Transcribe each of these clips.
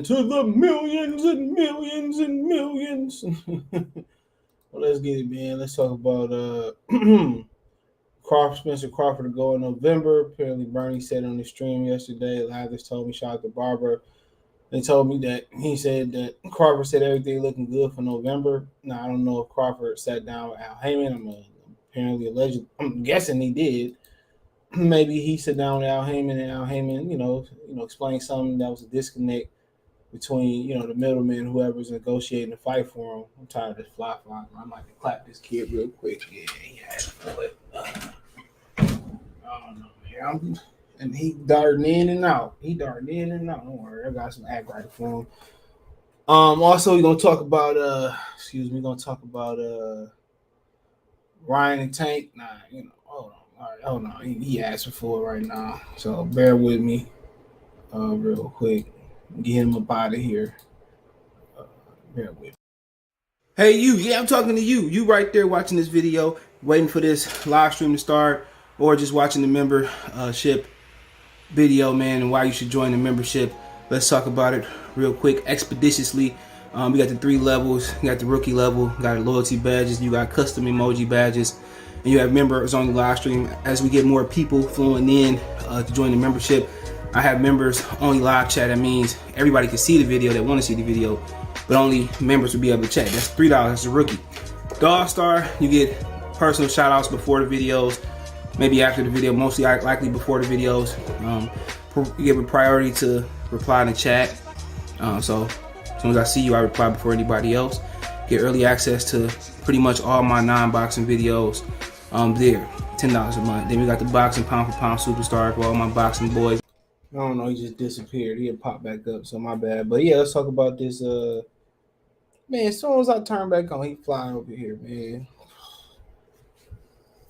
to the millions and millions and millions. Well, let's get it, man. Let's talk about Spencer Crawford to go in November. Apparently, Bernie said on the stream yesterday. Lathers told me, shout out to Barbara. They told me that he said that Crawford said everything looking good for November. Now, I don't know if Crawford sat down with Al Heyman. I'm guessing he did. Maybe he sat down with Al Heyman and Al Heyman, explained something that was a disconnect between, the middleman, whoever's negotiating the fight for him. I'm tired of this fly. I might clap this kid real quick. Yeah, he had it, but I don't know, man. And he darting in and out. Don't worry, I got some act right for him. Also, we're gonna talk about Ryan and Tank. Hold on. He asking for it right now, so bear with me, real quick. Get him up out of here. Bear with me. Hey, you. Yeah, I'm talking to you. You right there watching this video, waiting for this live stream to start, or just watching the membership video, man, and why you should join the membership. Let's talk about it real quick, expeditiously. We got the 3 levels. You got the rookie level, you got loyalty badges, you got custom emoji badges, and you have members on the live stream. As we get more people flowing in to join the membership, I have members only live chat. That means everybody can see the video that want to see the video, but only members will be able to chat. That's $3. That's a rookie. The All-Star, you get personal shout outs before the videos, maybe after the video, mostly likely before the videos. You give a priority to reply in the chat. So as soon as I see you, I reply before anybody else. Get early access to pretty much all my non-boxing videos there. $10 a month. Then we got the boxing pound for pound superstar for all my boxing boys. I don't know, he just disappeared. He had popped back up, so my bad. But yeah, let's talk about this. Man, as soon as I turn back on, he flying over here, man.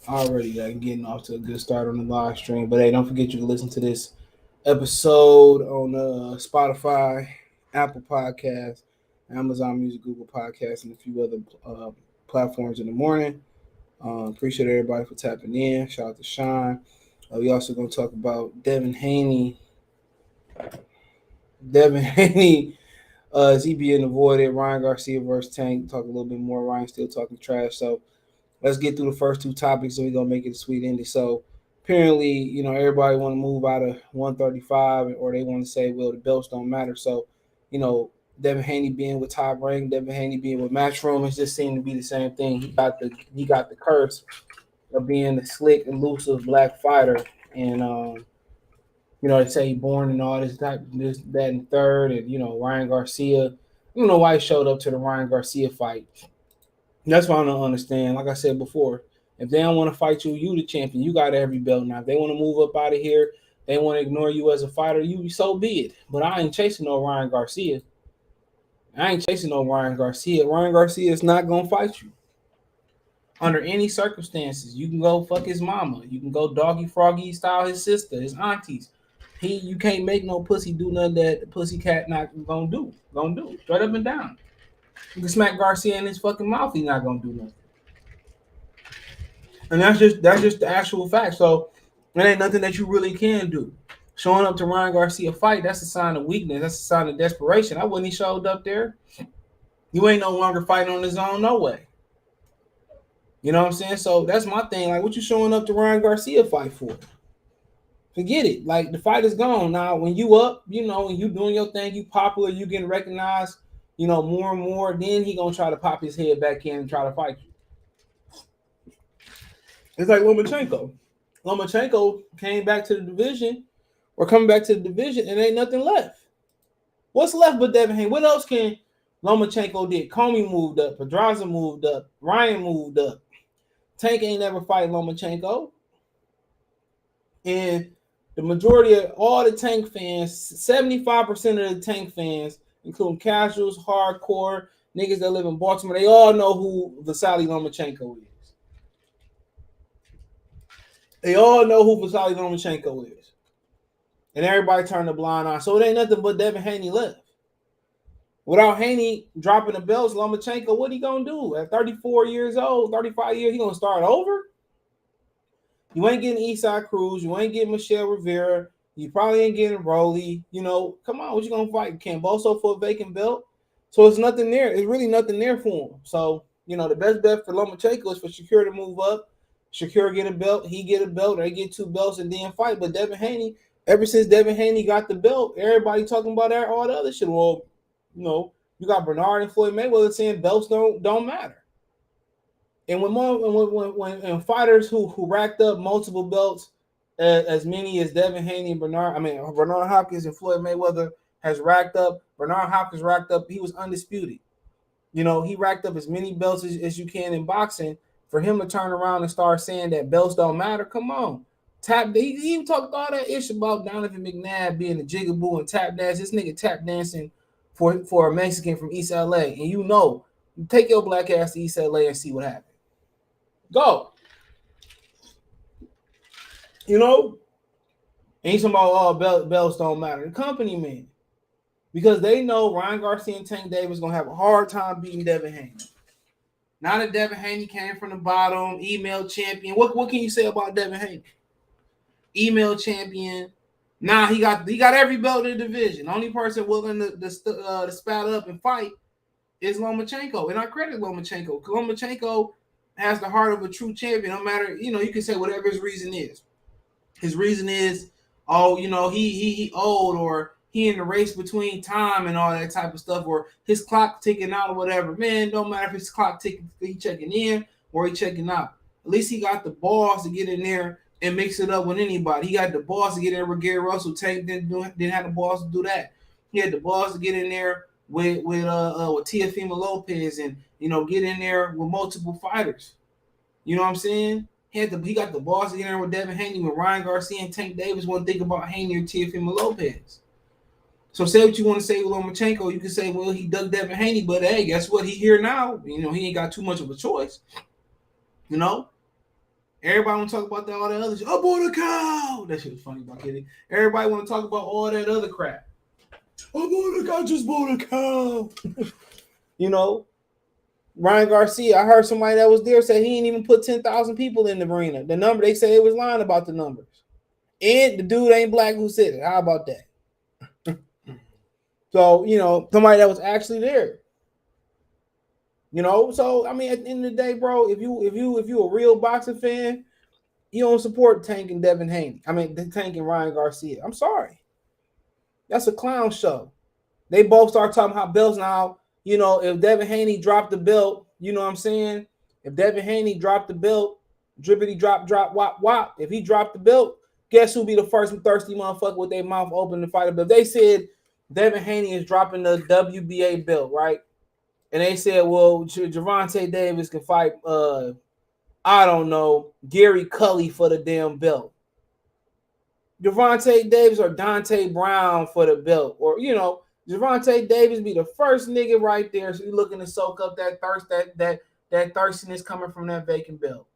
Already getting off to a good start on the live stream. But hey, don't forget you can listen to this episode on Spotify, Apple Podcasts, Amazon Music, Google Podcasts, and a few other platforms in the morning. Appreciate everybody for tapping in. Shout out to Sean. We also going to talk about Devin Haney. Is he being avoided? Ryan Garcia versus Tank. Talk a little bit more. Ryan still talking trash. So let's get through the first 2 topics, and we're going to make it a sweet ending. So apparently, everybody want to move out of 135, or they want to say, well, the belts don't matter. So, Devin Haney being with Top Rank, Devin Haney being with Matchroom, it just seemed to be the same thing. He got the curse of being the slick, elusive black fighter. And, they say he born and all this, that, and third. And, Ryan Garcia, I don't know why he showed up to the Ryan Garcia fight. That's why I don't understand. Like I said before, if they don't want to fight you, you the champion. You got every belt now. If they want to move up out of here, they want to ignore you as a fighter, you so be it. But I ain't chasing no Ryan Garcia. Ryan Garcia is not going to fight you under any circumstances. You can go fuck his mama. You can go doggy froggy style his sister, his aunties. You can't make no pussy do nothing that the pussy cat not going to do. Straight up and down. You can smack Garcia in his fucking mouth. He's not going to do nothing. And that's just the actual fact. So it ain't nothing that you really can do. Showing up to Ryan Garcia fight, that's a sign of weakness. That's a sign of desperation. I wouldn't he showed up there. You ain't no longer fighting on his own, no way. You know what I'm saying? So that's my thing. Like, what you showing up to Ryan Garcia fight for? Forget it. Like, the fight is gone. Now, when you up, when you doing your thing, you popular, you getting recognized, more and more, then he gonna try to pop his head back in and try to fight you. It's like Lomachenko. Lomachenko came back to the division, or coming back to the division, and ain't nothing left. What's left but Devin Haney? What else can Lomachenko did? Comey moved up, Pedraza moved up, Ryan moved up. Tank ain't never fight Lomachenko. And the majority of all the Tank fans, 75% of the Tank fans, including casuals, hardcore, niggas that live in Baltimore, they all know who Vasily Lomachenko is. They all know who Vasily Lomachenko is. And everybody turned a blind eye. So it ain't nothing but Devin Haney left. Without Haney dropping the belts, Lomachenko, what he going to do? At 34 years old, 35 years, he going to start over? You ain't getting Eastside Cruz. You ain't getting Michelle Rivera. You probably ain't getting Rolly. You know, come on, what you gonna fight? Camboso for a vacant belt? So it's nothing there. It's really nothing there for him. So, you know, the best bet for Lomachenko is for Shakur to move up. Shakur get a belt, he get a belt, or they get 2 belts and then fight. But Devin Haney, ever since Devin Haney got the belt, everybody talking about all the other shit. Well, you know, you got Bernard and Floyd Mayweather saying belts don't matter. And when fighters who racked up multiple belts, as many as Devin Haney and Bernard Hopkins and Floyd Mayweather has racked up. Bernard Hopkins racked up. He was undisputed. You know, he racked up as many belts as you can in boxing. For him to turn around and start saying that belts don't matter, come on. He even talked all that ish about Donovan McNabb being a jigaboo and tap dance. This nigga tap dancing for a Mexican from East LA. And you know, take your black ass to East LA and see what happens. Go. You know? And he's talking about belts don't matter. The company, man. Because they know Ryan Garcia and Tank Davis going to have a hard time beating Devin Haney. Now that Devin Haney came from the bottom, email champion. What can you say about Devin Haney? Email champion. Now he got every belt in the division. The only person willing to spat up and fight is Lomachenko. And I credit Lomachenko. Lomachenko has the heart of a true champion. No matter, you know, you can say whatever his reason is. His reason is, he old, or he in the race between time and all that type of stuff, or his clock ticking out or whatever. Man, don't matter if his clock ticking, he checking in or he checking out. At least he got the balls to get in there and mix it up with anybody. He got the balls to get in there with Gary Russell. Tank didn't have the balls to do that. He had the balls to get in there with Teofimo Lopez and, you know, get in there with multiple fighters. You know what I'm saying? He got the balls to get in there with Devin Haney, with Ryan Garcia and Tank Davis wouldn't think about Haney or Teofimo Lopez. So say what you want to say with Lomachenko. You can say, well, he dug Devin Haney, but hey, guess what? He here now. You know, he ain't got too much of a choice. You know? Everybody want to talk about all that other shit. I bought a cow. That shit was funny about kidding. Everybody want to talk about all that other crap. I just bought a cow. You know? Ryan Garcia, I heard somebody that was there say he didn't even put 10,000 people in the arena. The number, they say it was lying about the numbers. And the dude ain't black who said it. How about that? So, you know, somebody that was actually there. You know, so I mean, at the end of the day, bro, if you a real boxing fan, you don't support Tank and Devin Haney. I mean, Tank and Ryan Garcia. I'm sorry. That's a clown show. They both start talking about belts now. You know, if Devin Haney dropped the belt, you know what I'm saying? If Devin Haney dropped the belt, drippity drop, wop, wop. If he dropped the belt, guess who'll be the first thirsty motherfucker with their mouth open to fight a belt? They said Devin Haney is dropping the WBA belt, right? And they said, well, Gervonta Davis can fight, I don't know, Gary Cully for the damn belt. Gervonta Davis or Dante Brown for the belt. Or, you know, Gervonta Davis be the first nigga right there. So you looking to soak up that thirst, that thirstiness coming from that vacant belt.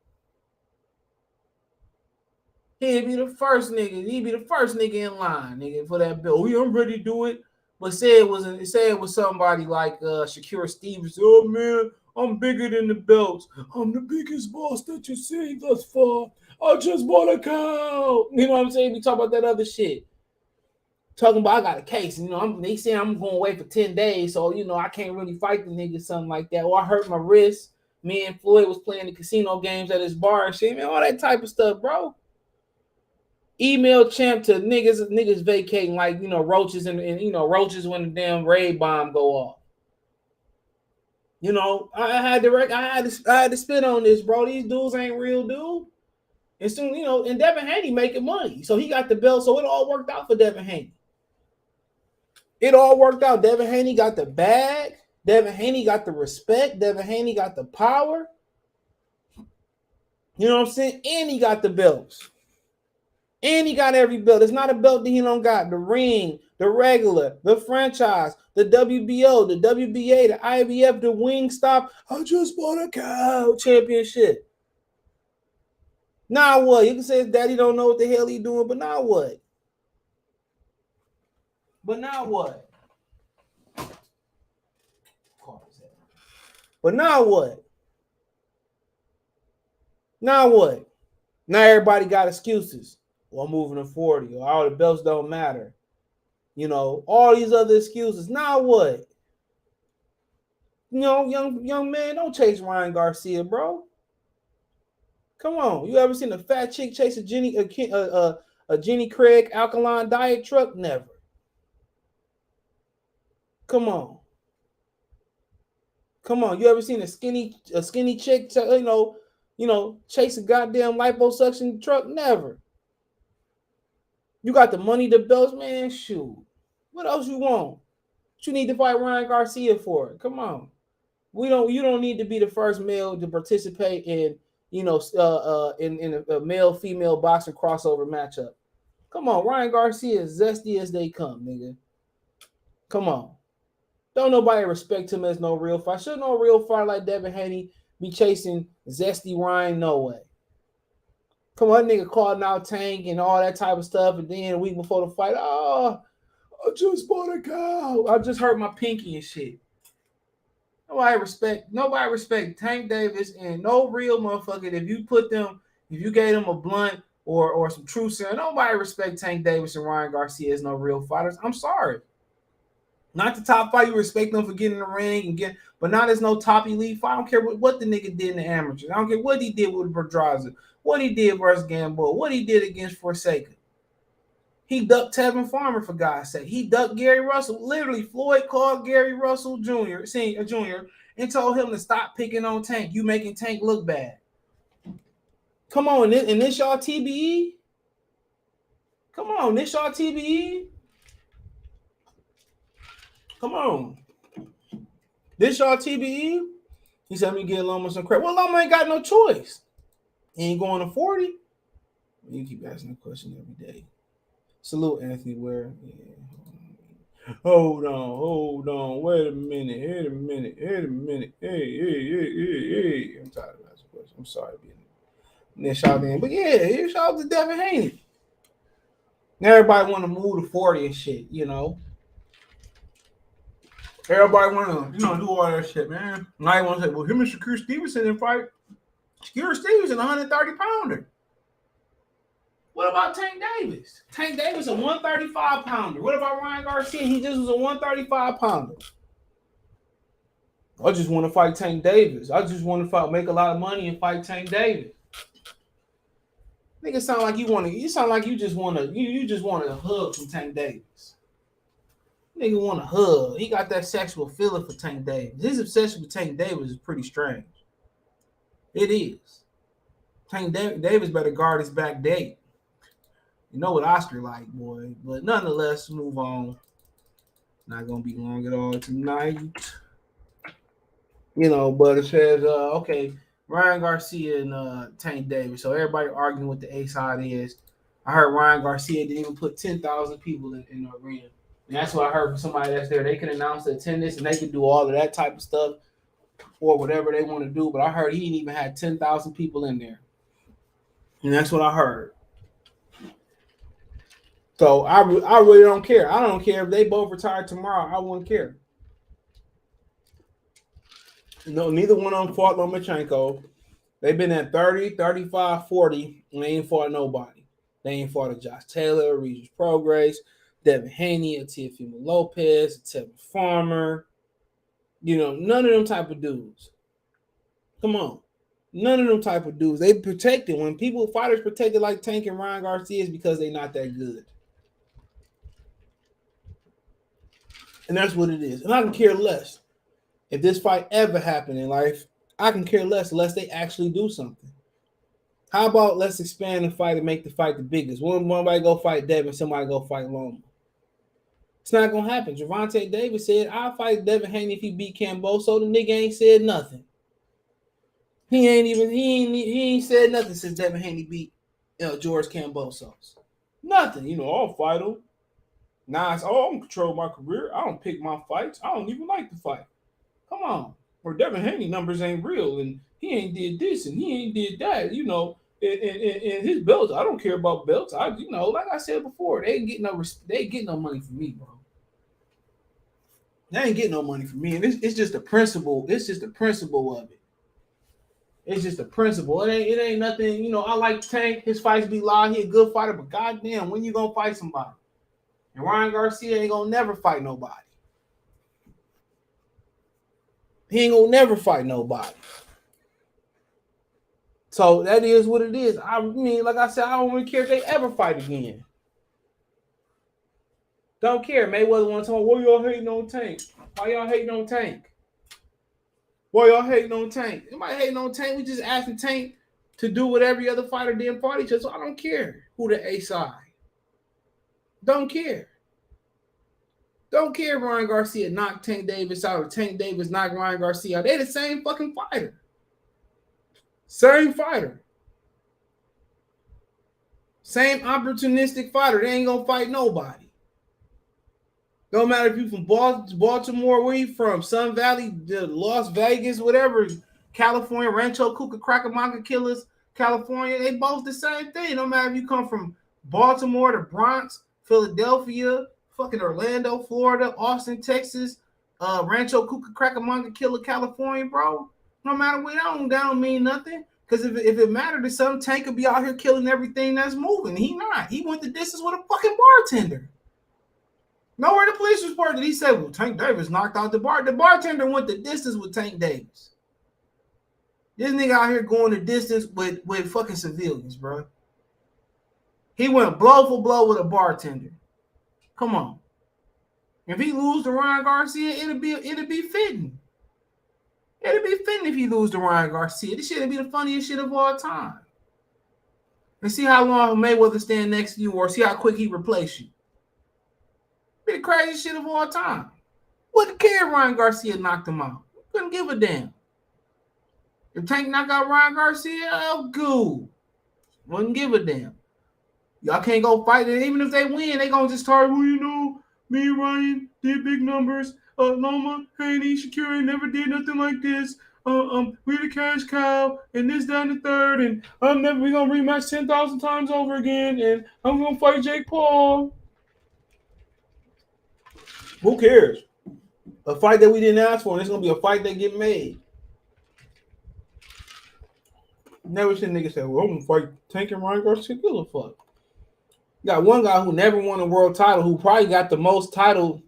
He'd be the first nigga. He'd be the first nigga in line, nigga, for that belt. Oh, I'm ready to do it. But say it was somebody like Shakur Stevens. Oh man, I'm bigger than the belts. I'm the biggest boss that you've seen thus far. I just bought a cow. You know what I'm saying? We talk about that other shit. Talking about I got a case. You know, they saying I'm going away for 10 days, so you know I can't really fight the nigga, something like that. Or I hurt my wrist. Me and Floyd was playing the casino games at his bar and shit, man. All that type of stuff, bro. Email champ to niggas vacating like, you know, roaches and you know, roaches when the damn raid bomb go off. You know, I had to spit on this, bro. These dudes ain't real, dude. And soon, you know, and Devin Haney making money, so he got the belt. So it all worked out for Devin Haney. It all worked out. Devin Haney got the bag. Devin Haney got the respect. Devin Haney got the power. You know what I'm saying? And he got the belts. And he got every belt. It's not a belt that he don't got. The ring, the regular, the franchise, the WBO, the WBA, the IBF, the Wingstop. I just bought a cow championship. Now what? You can say his daddy don't know what the hell he doing, but now what? But now what? But now what? Now what? Now everybody got excuses. Or I'm moving to 40, or all the belts don't matter. You know, all these other excuses. Now what? You know, young man, don't chase Ryan Garcia, bro. Come on. You ever seen a fat chick chase a Jenny Craig alkaline diet truck? Never. Come on. Come on. You ever seen a skinny chick, chase a goddamn liposuction truck? Never. You got the money, the belts, man. Shoot. What else you want? What you need to fight Ryan Garcia for? Come on. You don't need to be the first male to participate in in a male female boxing crossover matchup. Come on, Ryan Garcia is zesty as they come, nigga. Come on. Don't nobody respect him as no real fight. Should no real fighter like Devin Haney be chasing zesty Ryan? No way. Come on, that nigga calling out Tank and all that type of stuff, and then a week before the fight, I just bought a cow. I just hurt my pinky and shit. Nobody respect Tank Davis and no real motherfucker. If you gave them a blunt or some true serum, nobody respect Tank Davis and Ryan Garcia as no real fighters. I'm sorry. Not the top fight. You respect them for getting in the ring but not as no top elite fight. I don't care what the nigga did in the amateurs. I don't care what he did with Pedraza, what he did versus Gamboa, what he did against Forsaken. He ducked Tevin Farmer, for God's sake. He ducked Gary Russell. Literally, Floyd called Gary Russell Jr. And told him to stop picking on Tank. You making Tank look bad. Come on, and this y'all TBE? Come on, this y'all TBE? Come on. This y'all TBE? He said, me get Loma some crap. Well, Loma ain't got no choice. He ain't going to 40. You keep asking the question every day. Salute Anthony Ware. Yeah. Hold on. Wait a minute. Hey. I'm tired of asking questions. I'm sorry being there. Shout in. But yeah, shout out to Devin Haney. Everybody want to move to 40 and shit, you know. Everybody want to, do all that shit, man. And I want to say, well, him and Shakur Stevenson in fight. Shakur Stevenson, 130 pounder. What about Tank Davis? Tank Davis, a 135 pounder. What about Ryan Garcia? He just was a 135 pounder. I just want to fight Tank Davis. I just want to make a lot of money and fight Tank Davis. Nigga, sound like you just want a hug from Tank Davis. Nigga want a hug. He got that sexual feeling for Tank Davis. His obsession with Tank Davis is pretty strange. It is. Tank Davis better guard his back date. You know what Oscar like, boy. But nonetheless, move on. Not gonna be long at all tonight. But it says, okay, Ryan Garcia and Tank Davis. So everybody arguing what the A side is. I heard Ryan Garcia didn't even put 10,000 people in the arena. And that's what I heard from somebody that's there. They can announce the attendance and they can do all of that type of stuff or whatever they want to do. But I heard he didn't even have 10,000 people in there. And that's what I heard. So I really don't care. I don't care if they both retire tomorrow. I wouldn't care. No, neither one of them fought Lomachenko. They've been at 30, 35, 40, and they ain't fought nobody. They ain't fought a Josh Taylor, Regis Prograis, Devin Haney, a Teofimo Lopez, a Tevin Farmer. None of them type of dudes. Come on. None of them type of dudes. They protected. When fighters protected like Tank and Ryan Garcia, is because they not that good. And that's what it is. And I can care less. If this fight ever happened in life, I can care less unless they actually do something. How about let's expand the fight and make the fight the biggest? Somebody go fight Devin, somebody go fight Loma. It's not going to happen. Gervonta Davis said, I'll fight Devin Haney if he beat Camboso. The nigga ain't said nothing. He ain't said nothing since Devin Haney beat George Cambosos. Nothing. I'll fight him. Nah, it's, I'm control my career. I don't pick my fights. I don't even like to fight. Come on. Or Devin Haney numbers ain't real, and he ain't did this, and he ain't did that, and his belts. I don't care about belts. Like I said before, they ain't getting no money from me, bro. They ain't getting no money from me, and it's just the principle. It's just the principle of it. It's just a principle. It ain't nothing. You know, I like Tank. His fights be live. He a good fighter, but goddamn, when you gonna fight somebody? And Ryan Garcia ain't gonna never fight nobody. He ain't gonna never fight nobody. So that is what it is. I mean, like I said, I don't really care if they ever fight again. Don't care. Mayweather want to tell me, why y'all hating on Tank? Why y'all hating on Tank? Why y'all hating on Tank? Anybody hating on Tank? We just asking Tank to do what every other fighter did fight each other. So I don't care who the A side. Don't care. Don't care if Ryan Garcia knocked Tank Davis out or Tank Davis knocked Ryan Garcia out. They the same fucking fighter. Same fighter. Same opportunistic fighter. They ain't gonna fight nobody. Don't matter if you from Baltimore, where you from, Sun Valley, Las Vegas, whatever, California, Rancho Cucamonga Killers, California, they both the same thing. No matter if you come from Baltimore to Bronx, Philadelphia, fucking Orlando, Florida, Austin, Texas, Rancho Cucamonga Killer, California, bro. No matter what, that don't mean nothing. Because if it mattered to some, Tank could be out here killing everything that's moving. He not. He went the distance with a fucking bartender. Nowhere the police report did he say, well, Tank Davis knocked out the bar. The bartender went the distance with Tank Davis. This nigga out here going the distance with fucking civilians, bro. He went blow for blow with a bartender. Come on. If he lose to Ryan Garcia, it'll be fitting. It'll be fitting if he lose to Ryan Garcia. This shit will be the funniest shit of all time. And see how long Mayweather stand next to you or see how quick he replace you. Be the craziest shit of all time. Wouldn't care if Ryan Garcia knocked him out. Couldn't give a damn. If Tank knock out Ryan Garcia, oh, cool. Wouldn't give a damn. Y'all can't go fight it. Even if they win, they gonna just start, well, you know, me and Ryan did big numbers. Loma, Haney, Shakira never did nothing like this. We the cash cow, and this down the third, and we gonna rematch 10,000 times over again, and I'm gonna fight Jake Paul. Who cares? A fight that we didn't ask for, and it's gonna be a fight that get made. Never seen niggas say, well, I'm gonna fight Tank and Ryan Garcia. Give a fuck. You got one guy who never won a world title, who probably got the most title.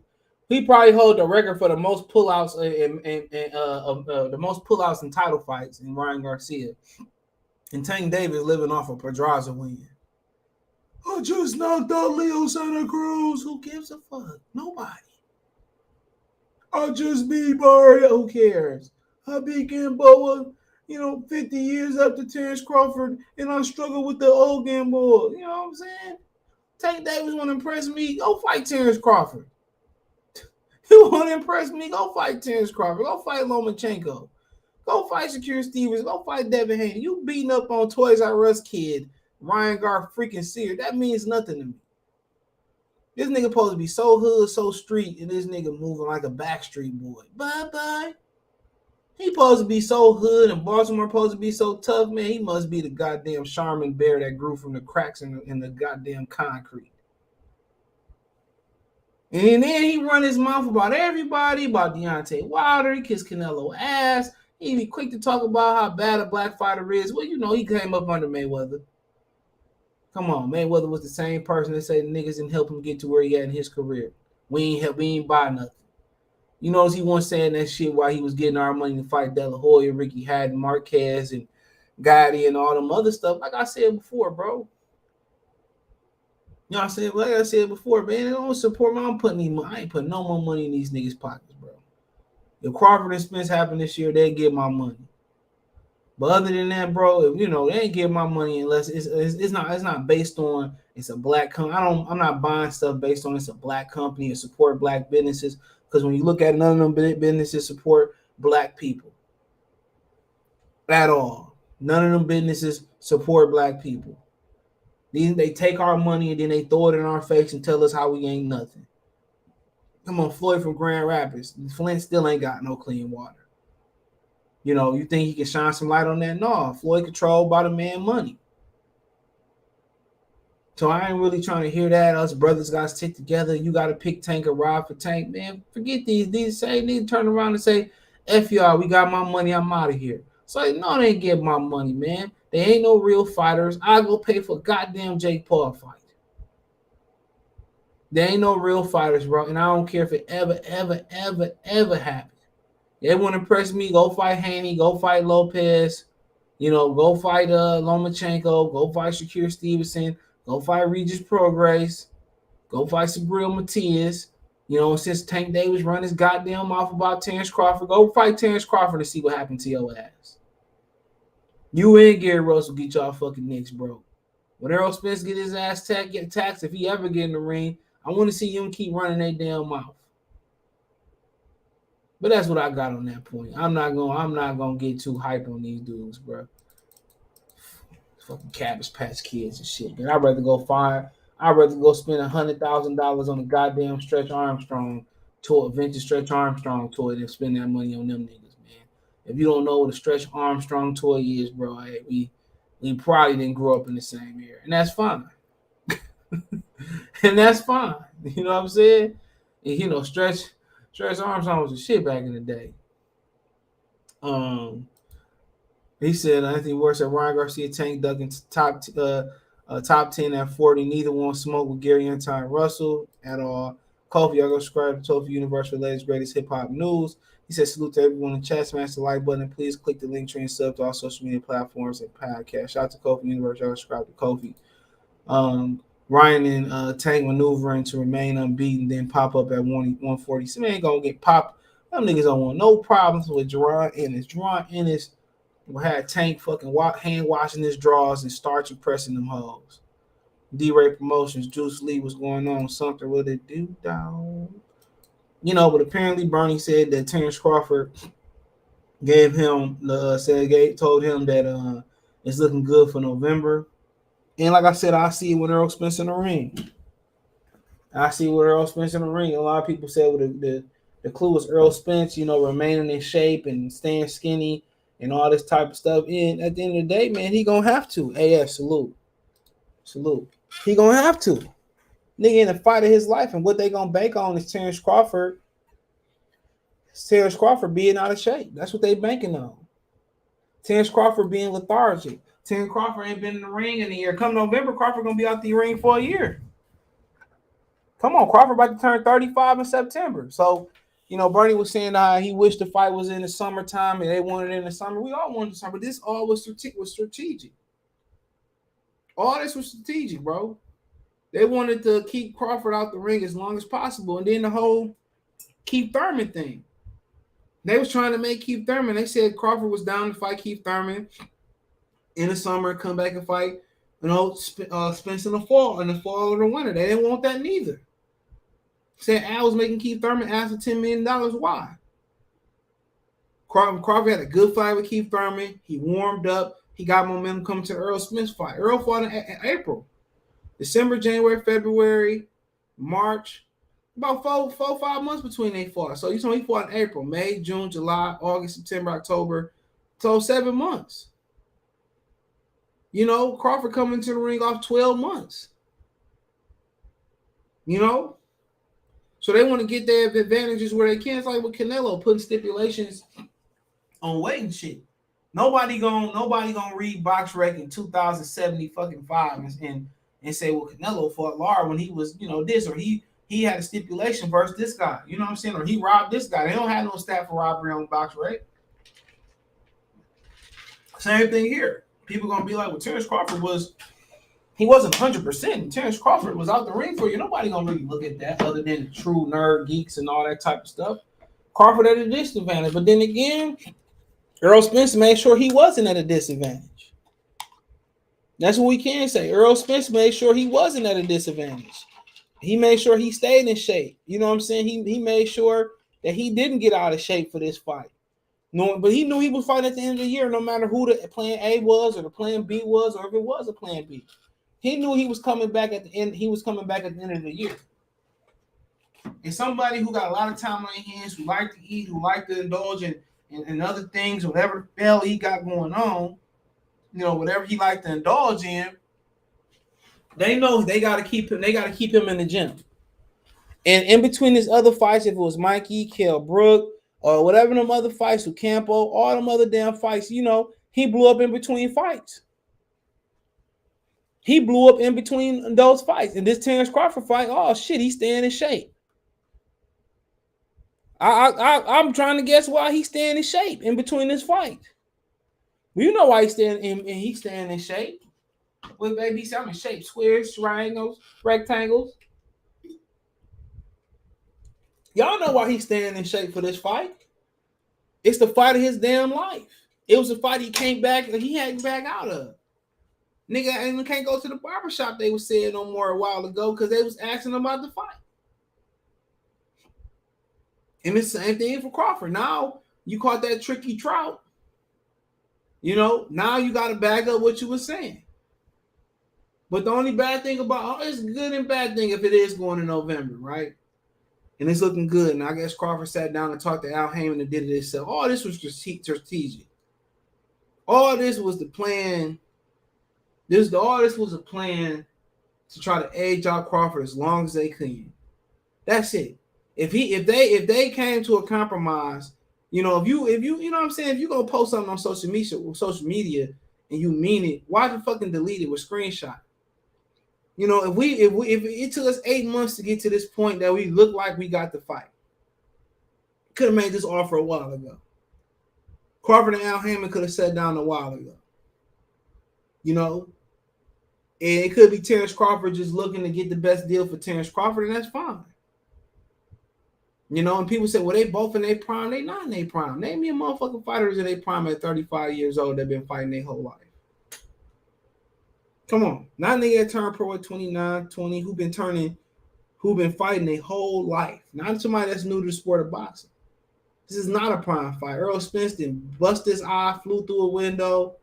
He probably hold the record for the most pullouts the most pullouts in title fights in Ryan Garcia. And Tank Davis living off of Pedraza win. I just knocked out Leo Santa Cruz. Who gives a fuck? Nobody. I just beat Barry. Who cares? I beat Gamboa, 50 years after Terence Crawford, and I struggle with the old Gamboa. You know what I'm saying? Tank Davis want to impress me. Go fight Terence Crawford. You want to impress me? Go fight Terence Crawford. Go fight Lomachenko. Go fight Shakira Stevens. Go fight Devin Haney. You beating up on Toys R Us kid, Ryan Gar freaking Sear. That means nothing to me. This nigga supposed to be so hood, so street, and this nigga moving like a Backstreet Boy. Bye-bye. He supposed to be so hood, and Baltimore supposed to be so tough, man. He must be the goddamn Charmin bear that grew from the cracks in the goddamn concrete. And then he run his mouth about everybody, about Deontay Wilder. He kissed Canelo ass. He be quick to talk about how bad a black fighter is. Well, he came up under Mayweather. Come on, Mayweather was the same person that said niggas didn't help him get to where he got in his career. We ain't buy nothing. You notice he wasn't saying that shit while he was getting our money to fight De La Hoya, Ricky Hatton, Marquez, and Gotti, and all them other stuff. Like I said before, bro. You know what I'm saying? Like I said before, man, they don't support me. I ain't putting no more money in these niggas' pockets, bro. If Crawford and Spence happen this year, they get my money. But other than that, bro, they ain't give my money unless it's not based on it's a black company. I'm not buying stuff based on it's a black company and support black businesses. Because when you look at none of them businesses support black people at all. None of them businesses support black people. They take our money and then they throw it in our face and tell us how we ain't nothing. Come on, Floyd from Grand Rapids. Flint still ain't got no clean water. You think he can shine some light on that? No, Floyd controlled by the man money. So I ain't really trying to hear that. Us brothers got to stick together. You got to pick Tank or ride for Tank. Man, forget these. These same niggas turn around and say, F y'all, we got my money, I'm out of here. So like, no, they ain't get my money, man. They ain't no real fighters. I go pay for goddamn Jake Paul fight. They ain't no real fighters, bro. And I don't care if it ever happens. They want to impress me. Go fight Haney. Go fight Lopez. Go fight Lomachenko. Go fight Shakir Stevenson. Go fight Regis Prograis. Go fight Sabril Matias. Since Tank Davis run his goddamn mouth about Terence Crawford, go fight Terence Crawford and see what happened to your ass. You and Gary Russell get y'all fucking nicks, bro. When Errol Spence get his ass get taxed, if he ever get in the ring, I want to see him keep running their damn mouth. But that's what I got on that point. I'm not gonna get too hyped on these dudes, bro. Fucking Cabbage Patch Kids and shit. But I'd rather go spend $100,000 on a goddamn Stretch Armstrong toy, vintage Stretch Armstrong toy, than spend that money on them niggas, man. If you don't know what a Stretch Armstrong toy is, bro, we probably didn't grow up in the same era, and that's fine. And that's fine. You know what I'm saying? And, Stretch Armstrong was a shit back in the day. He said Anthony Ward said Ryan Garcia, Tank Duggan top 10 at 40. Neither one smoke with Gary Anton Russell at all. Kofi, y'all go subscribe to Tofu Universe for the latest greatest hip hop news. He said salute to everyone in chat. Smash the like button and please click the link tree and sub to all social media platforms and podcast. Shout out to Kofi Universe. Y'all subscribe to Kofi. Ryan and Tank maneuvering to remain unbeaten, then pop up at 140. Some ain't gonna get popped. Them niggas don't want no problems with Jerron Ennis. Jerron Ennis had Tank fucking hand washing his drawers and starchy pressing them hoes. D-Ray Promotions, Juice Lee, what's going on? Something with it, do down. But apparently Bernie said that Terence Crawford told him that it's looking good for November. And like I said, I see it with Errol Spence in the ring. A lot of people said the clue was Errol Spence, remaining in shape and staying skinny and all this type of stuff. And at the end of the day, man, he gonna have to. AF, salute. He gonna have to. Nigga in the fight of his life, and what they gonna bank on is Terence Crawford being out of shape. That's what they banking on. Terence Crawford being lethargic. Terence Crawford ain't been in the ring in a year. Come November, Crawford gonna be out the ring for a year. Come on, Crawford about to turn 35 in September. So, Bernie was saying he wished the fight was in the summertime and they wanted it in the summer. We all wanted the summer. This all was strategic. All this was strategic, bro. They wanted to keep Crawford out the ring as long as possible. And then the whole Keith Thurman thing. They was trying to make Keith Thurman. They said Crawford was down to fight Keith Thurman in the summer, come back and fight, Spence in the fall or the winter. They didn't want that neither. Said Al was making Keith Thurman ask for $10 million. Why? Crawford had a good fight with Keith Thurman. He warmed up. He got momentum coming to the Errol Spence fight. Errol fought in April. December, January, February, March. About 5 months between they fought. So he fought in April, May, June, July, August, September, October. So 7 months. Crawford coming to the ring off 12 months. So they want to get their advantages where they can. It's like with Canelo putting stipulations on weight and shit. Nobody gonna read box rec in 2075 and say, well, Canelo fought Lara when he was, this, or he had a stipulation versus this guy. You know what I'm saying? Or he robbed this guy. They don't have no stat for robbery on box rec. Same thing here. People gonna be like, well, Terence Crawford he wasn't 100%. Terence Crawford was out the ring for you. Nobody gonna really look at that other than the true nerd geeks and all that type of stuff. Crawford at a disadvantage. But then again, Errol Spence made sure he wasn't at a disadvantage. That's what we can say. Errol Spence made sure he wasn't at a disadvantage. He made sure he stayed in shape. You know what I'm saying? He made sure that he didn't get out of shape for this fight. No, but he knew he was fighting at the end of the year, no matter who the plan A was or the plan B was, or if it was a plan B. He knew he was coming back at the end. He was coming back at the end of the year. And somebody who got a lot of time on their hands, who like to eat, who like to indulge in other things, whatever the hell he got going on, whatever he like to indulge in, they know they got to keep him. They got to keep him in the gym. And in between his other fights, if it was Mikey, Kell Brook, or whatever them other fights with Campo, all them other damn fights, he blew up in between fights. He blew up in between those fights. And this Terence Crawford fight, oh shit, he's staying in shape. I'm trying to guess why he's staying in shape in between this fight. Well, you know why he's staying in shape. With baby, I'm in shape. Squares, triangles, rectangles. Y'all know why he's staying in shape for this fight. It's the fight of his damn life. It was a fight he came back and he hadn't back out of. Nigga, and can't go to the barbershop, they was saying no more a while ago because they was asking him about the fight. And it's the same thing for Crawford. Now you caught that tricky trout. Now you got to back up what you were saying. But the only bad thing about it's good and bad thing if it is going in November, right? And it's looking good. And I guess Crawford sat down and talked to Al Heyman and did it himself. All this was strategic. All this was the plan. All this was a plan to try to age out Crawford as long as they can. That's it. If they came to a compromise, if you know what I'm saying, if you go post something on social media and you mean it, why the fucking delete it with screenshot? If it took us 8 months to get to this point that we look like we got the fight, could have made this offer a while ago. Crawford and Al Heyman could have sat down a while ago. And it could be Terence Crawford just looking to get the best deal for Terence Crawford, and that's fine. And people say, well, they both in their prime. They not in their prime. Name me a motherfucking fighters in their prime at 35 years old that been fighting their whole life. Come on. Not a nigga that turned pro at 29, 20, who been fighting their whole life. Not somebody that's new to the sport of boxing. This is not a prime fight. Errol Spence didn't bust his eye, flew through a window.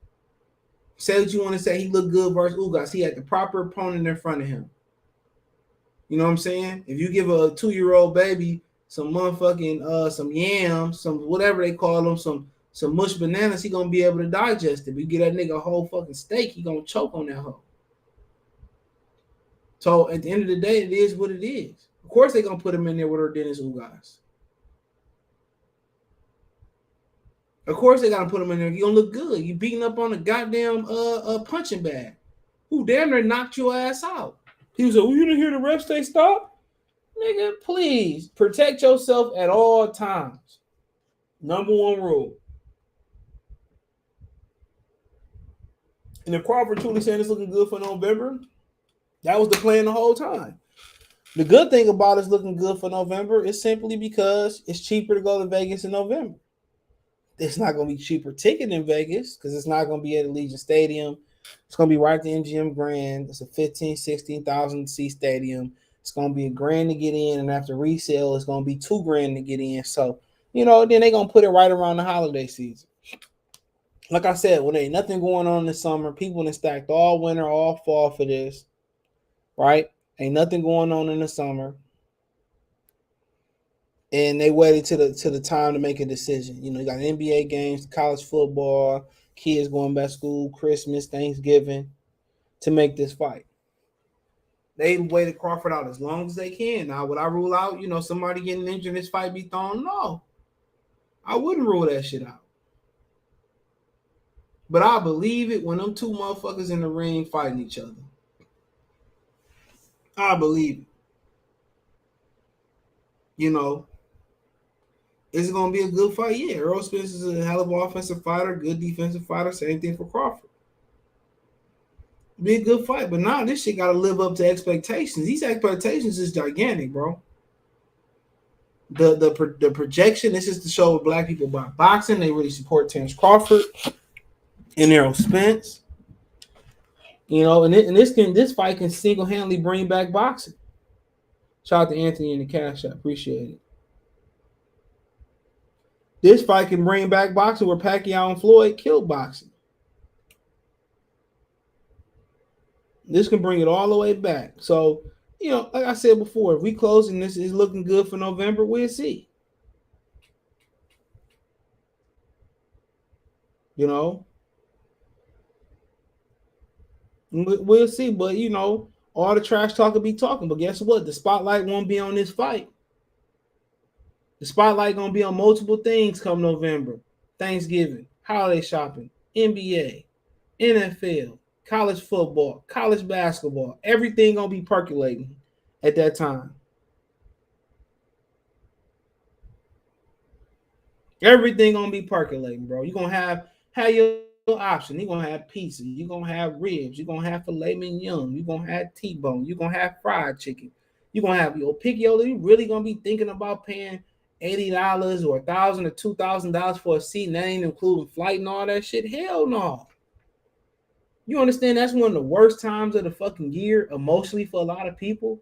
Say what you want to say. He looked good versus Ugas. He had the proper opponent in front of him. You know what I'm saying? If you give a 2-year-old baby some motherfucking some yams, some whatever they call them, some mush bananas, he gonna be able to digest it. If you get that nigga a whole fucking steak, he gonna choke on that hoe. So at the end of the day, it is what it is. Of course they gonna put him in there with Dennis Ugas. Of course they gotta put him in there. He gonna look good. You beating up on a goddamn punching bag. Who damn near knocked your ass out. He was like, well, you didn't hear the ref say stop? Nigga, please protect yourself at all times. Number one rule. And if Crawford truly saying it's looking good for November, that was the plan the whole time. The good thing about it's looking good for November is simply because it's cheaper to go to Vegas in November. It's not going to be cheaper ticket in Vegas because it's not going to be at Allegiant Stadium. It's going to be right at the MGM Grand. It's a 15,000, 16,000 seat stadium. It's going to be $1,000 to get in, and after resale, it's going to be $2,000 to get in. So, then they're going to put it right around the holiday season. Like I said, when there ain't nothing going on in the summer, people have stacked all winter, all fall for this, right? Ain't nothing going on in the summer. And they waited to the time to make a decision. You got NBA games, college football, kids going back to school, Christmas, Thanksgiving to make this fight. They waited Crawford out as long as they can. Now, would I rule out, somebody getting injured in this fight be thrown? No. I wouldn't rule that shit out. But I believe it when them two motherfuckers in the ring fighting each other. I believe it. Is it going to be a good fight? Yeah, Errol Spence is a hell of an offensive fighter, good defensive fighter. Same thing for Crawford. Be a good fight, but now this shit got to live up to expectations. These expectations is gigantic, bro. The projection, this is to show what black people about boxing. They really support Terence Crawford and Errol Spence. And this fight can single-handedly bring back boxing. Shout out to Anthony in the cash app. Appreciate it. This fight can bring back boxing where Pacquiao and Floyd killed boxing. This can bring it all the way back. So, like I said before, if we close and this is looking good for November, we'll see. We'll see. But, all the trash talk will be talking. But guess what? The spotlight won't be on this fight. The spotlight gonna be on multiple things come November. Thanksgiving, holiday shopping, NBA, NFL, college football, college basketball. Everything gonna be percolating at that time. Everything gonna be percolating, bro. You gonna have your option. You gonna have pizza. You gonna have ribs. You gonna have filet mignon. You gonna have T-bone. You gonna have fried chicken. You gonna have your picky. You really gonna be thinking about paying $80 or $1,000 or $2,000 for a seat, and that ain't including flight and all that shit? Hell no. You understand that's one of the worst times of the fucking year emotionally for a lot of people.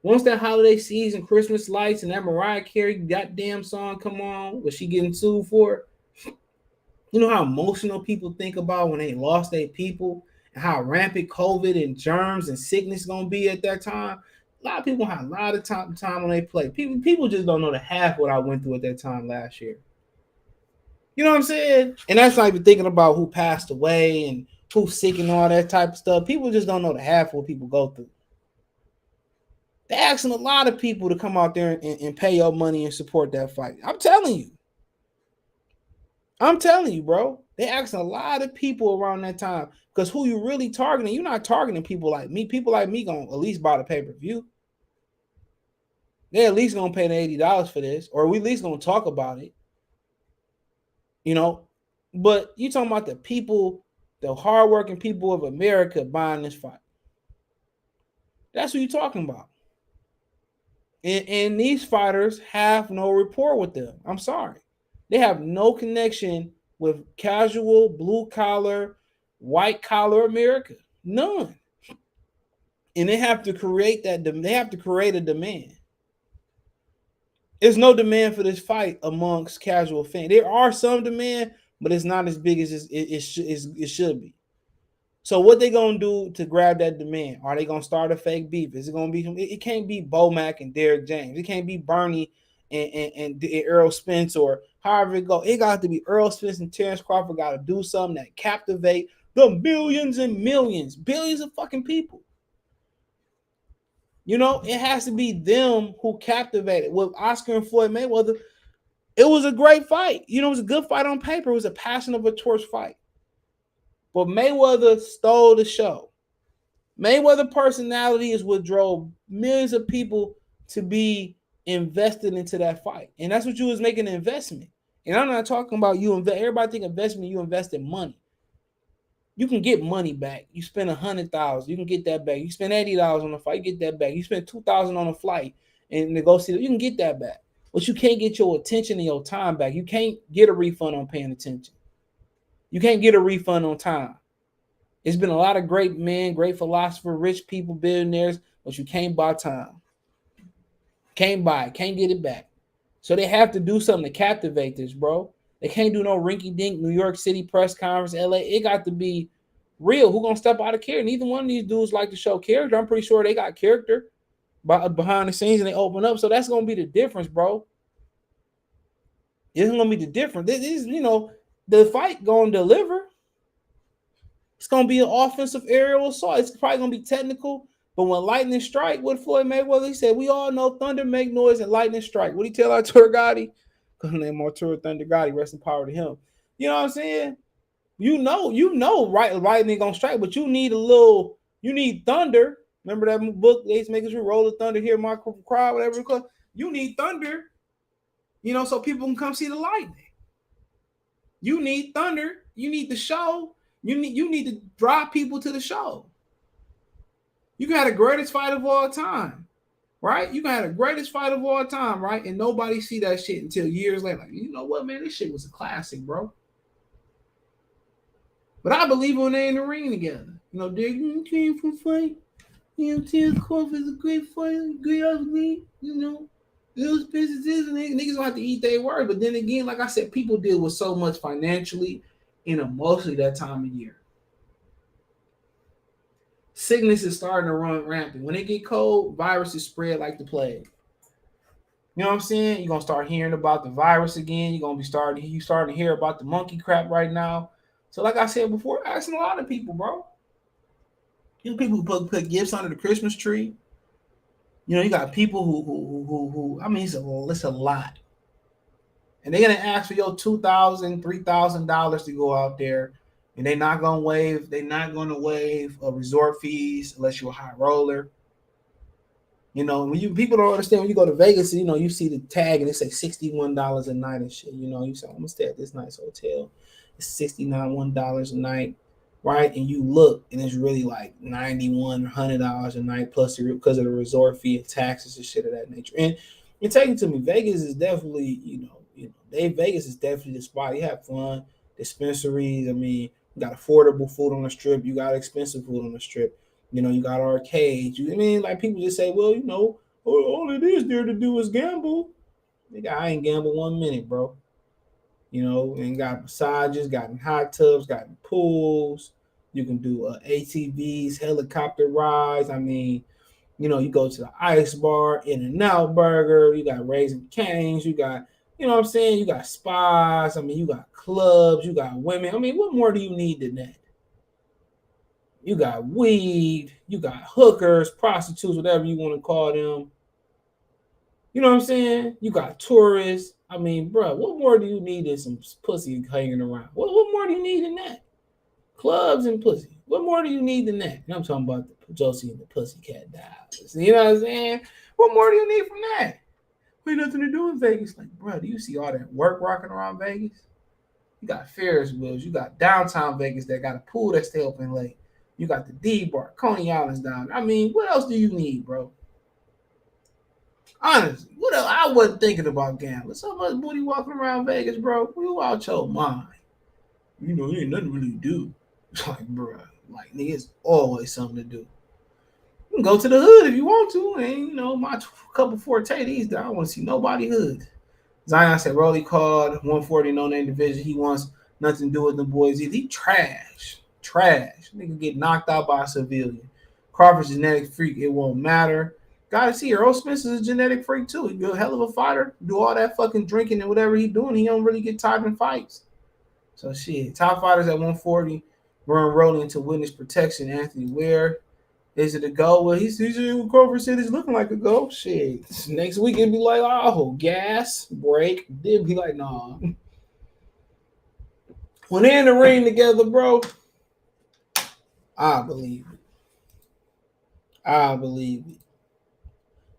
Once that holiday season, Christmas lights, and that Mariah Carey goddamn song come on, was she getting sued for? You know how emotional people think about when they lost their people, and how rampant COVID and germs and sickness gonna be at that time. A lot of people have a lot of time on their plate. People just don't know the half what I went through at that time last year. You know what I'm saying? And that's not even thinking about who passed away and who's sick and all that type of stuff. People just don't know the half of what people go through. They're asking a lot of people to come out there and pay your money and support that fight. I'm telling you, bro. They're asking a lot of people around that time, because who you really targeting? You're not targeting people like me. People like me gonna at least buy the pay-per-view. They're at least gonna pay the $80 for this, or we at least gonna talk about it. You know, but you talking about the people, the hardworking people of America buying this fight. That's what you're talking about. And these fighters have no rapport with them. I'm sorry. They have no connection with casual, blue collar, white collar America. None. And they have to create that. They have to create a demand. There's no demand for this fight amongst casual fans. There are some demand, but it's not as big as it should be. So what they gonna do to grab that demand? Are they gonna start a fake beef? Is it gonna be? It can't be Bo Mack and Derek James. It can't be Bernie and Errol Spence, or however it go. It got to be Errol Spence and Terence Crawford. Got to do something that captivate the millions and millions, billions of fucking people. You know, it has to be them who captivated. With Oscar and Floyd Mayweather, it was a great fight. You know, it was a good fight on paper. It was a passion of a torch fight. But Mayweather stole the show. Mayweather personality is what drove millions of people to be invested into that fight. And that's what you was making an investment. And I'm not talking about you invest. Everybody think investment, you invest in money. You can get money back. You spend $100,000, you can get that back. You spend $80 on the fight, you get that back. You spend $2,000 on a flight and negotiate, you can get that back. But you can't get your attention and your time back. You can't get a refund on paying attention. You can't get a refund on time. It's been a lot of great men, great philosophers, rich people, billionaires, but you can't buy time. Can't buy it, can't get it back. So they have to do something to captivate this, bro. They can't do no rinky-dink New York City press conference, LA. It got to be real. Who gonna step out of character? Neither one of these dudes like to show character. I'm pretty sure they got character behind the scenes and they open up. So that's gonna be the difference, bro. It's gonna be the difference. This is, you know, the fight gonna deliver. It's gonna be an offensive aerial assault. It's probably gonna be technical. But when lightning strike with Floyd Mayweather, he said, "We all know thunder make noise and lightning strike." What he tell Arturo Gotti? Because name Arturo Thunder Gotti, rest in power to him. You know what I'm saying? You know, right? Lightning gonna strike, but you need you need thunder. Remember that book? They make us roll the thunder here, my crowd, whatever it's called. You need thunder, you know, so people can come see the lightning. You need thunder. You need the show. You need to drive people to the show. You got the greatest fight of all time, right? You got the greatest fight of all time, right? And nobody see that shit until years later. Like, you know what, man? This shit was a classic, bro. But I believe when they're in the ring together. You know, they came from fight. You know, Terence Crawford is a great fighter, great athlete. You know, those businesses and niggas gonna have to eat their word. But then again, like I said, people deal with so much financially and emotionally that time of year. Sickness is starting to run rampant. When it get cold, viruses spread like the plague. You know what I'm saying? You're gonna start hearing about the virus again. You're gonna be starting to hear about the monkey crap right now. So, like I said before, asking a lot of people, bro. You know, people who put gifts under the Christmas tree. You know, you got people who I mean, it's a lot. And they're gonna ask for your $2,000, $3,000 to go out there, and they're not gonna waive resort fees unless you're a high roller. You know, when you people don't understand when you go to Vegas, you know, you see the tag and it say $61 a night and shit. You know, you say I'm gonna stay at this nice hotel. It's $61 a night, right? And you look and it's really like $91 a night plus because of the resort fee and taxes and shit of that nature. And take it to me, Vegas is definitely, Vegas is definitely the spot. You have fun, dispensaries. I mean, you got affordable food on the strip, you got expensive food on the strip. You know, you got arcades. I mean, like people just say, well, you know, all it is there to do is gamble. Nigga, I ain't gamble 1 minute, bro. You know, and got massages, got hot tubs, got pools. You can do ATVs, helicopter rides. I mean, you know, you go to the ice bar, In-N-Out Burger. You got Raising Cane's. You got, you know what I'm saying? You got spas. I mean, you got clubs. You got women. I mean, what more do you need than that? You got weed, you got hookers, prostitutes, whatever you want to call them. You know what I'm saying? You got tourists. I mean, bro, what more do you need than some pussy hanging around? What more do you need than that? Clubs and pussy. What more do you need than that? And I'm talking about the Josie and the Pussycat Dolls. You know what I'm saying? What more do you need from that? We nothing to do in Vegas. Like, bro, do you see all that work rocking around Vegas? You got Ferris wheels. You got downtown Vegas that got a pool that stay open late. You got the D bar, Coney Island's down. I mean, what else do you need, bro? Honestly, what else? I wasn't thinking about gambling. So much booty walking around Vegas, bro. You out your mind. You know, there ain't nothing really to do. Like, bro, like, nigga, it's always something to do. You can go to the hood if you want to. And, you know, my couple forte these days, I don't want to see nobody hood. Zion said, Rolly called 140 no name division. He wants nothing to do with the boys either. He trash. Nigga get knocked out by a civilian. Crawford's genetic freak. It won't matter. Gotta see, Errol Spence is a genetic freak too. He's a hell of a fighter. Do all that fucking drinking and whatever he doing. He don't really get tired in fights. So shit. Top fighters at 140 run rolling into witness protection. Anthony Ware. Is it a go? Well, he's what Crawford said it's looking like a go. Shit. Next week it'd be like, oh, gas, break. Then be like, nah. When they're in the ring together, bro, I believe it.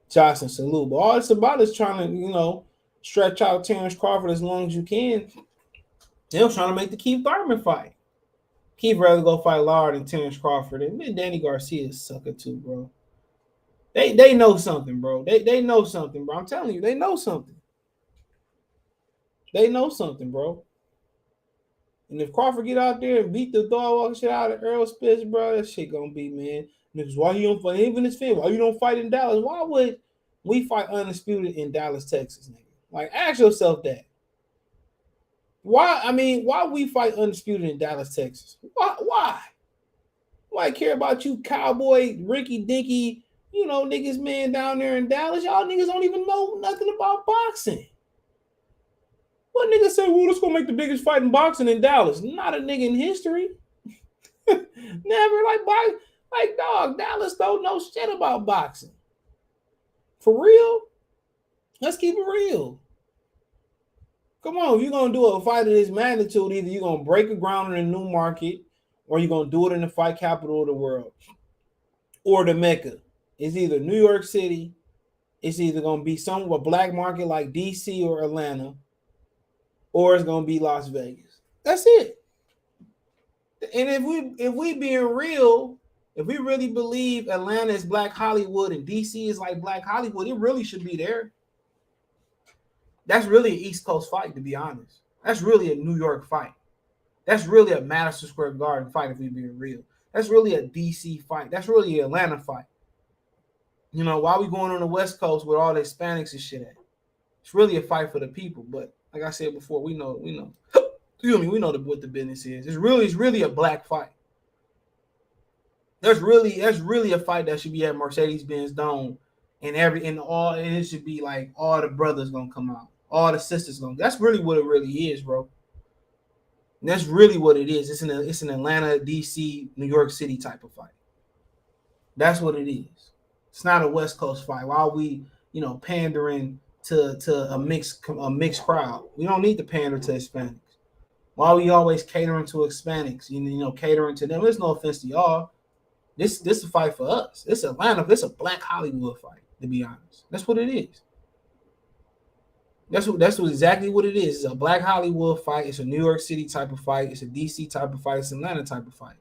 Johnson, salute. But all it's about is trying to, you know, stretch out Terence Crawford as long as you can. They're trying to make the Keith Thurman fight. Keith rather go fight Lard than Terence Crawford. And Danny Garcia is sucker too, bro. They know something, bro. They know something, bro. I'm telling you, they know something. They know something, bro. And if Crawford get out there and beat the dog walking shit out of Errol Spence, bro, that shit gonna be, man. Niggas, why you don't fight? Even his fan, why you don't fight in Dallas? Why would we fight undisputed in Dallas, Texas, nigga? Like, ask yourself that. Why we fight undisputed in Dallas, Texas? Why? Why care about you, cowboy, Ricky Dicky, you know, niggas, man, down there in Dallas? Y'all niggas don't even know nothing about boxing. What nigga say, well, let's go make the biggest fight in boxing in Dallas? Not a nigga in history. Never, like, dog, Dallas don't know shit about boxing. For real? Let's keep it real. Come on, if you're going to do a fight of this magnitude, either you're going to break a ground in a new market or you're going to do it in the fight capital of the world or the Mecca. It's either New York City, it's either going to be a black market like DC or Atlanta, or it's going to be Las Vegas. That's it. And if we being real, if we really believe Atlanta is Black Hollywood and DC is like Black Hollywood, it really should be there. That's really an East Coast fight, to be honest. That's really a New York fight. That's really a Madison Square Garden fight, if we being real. That's really a DC fight. That's really an Atlanta fight. You know, why we going on the West Coast with all the Hispanics and shit at? It's really a fight for the people. But like I said before, we know. Excuse me, we know what the business is. It's really a black fight. That's really a fight that should be at Mercedes-Benz Dome, and it should be like all the brothers gonna come out, all the sisters gonna. That's really what it really is, bro. And that's really what it is. It's an Atlanta, DC, New York City type of fight. That's what it is. It's not a West Coast fight. Why are we, pandering to a mixed crowd? We don't need to pander to Hispanics. Why are we always catering to Hispanics? Catering to them. There's no offense to y'all. This a fight for us. It's Atlanta. It's a Black Hollywood fight. To be honest, that's what it is. That's exactly what it is. It's a Black Hollywood fight. It's a New York City type of fight. It's a DC type of fight. It's an Atlanta type of fight.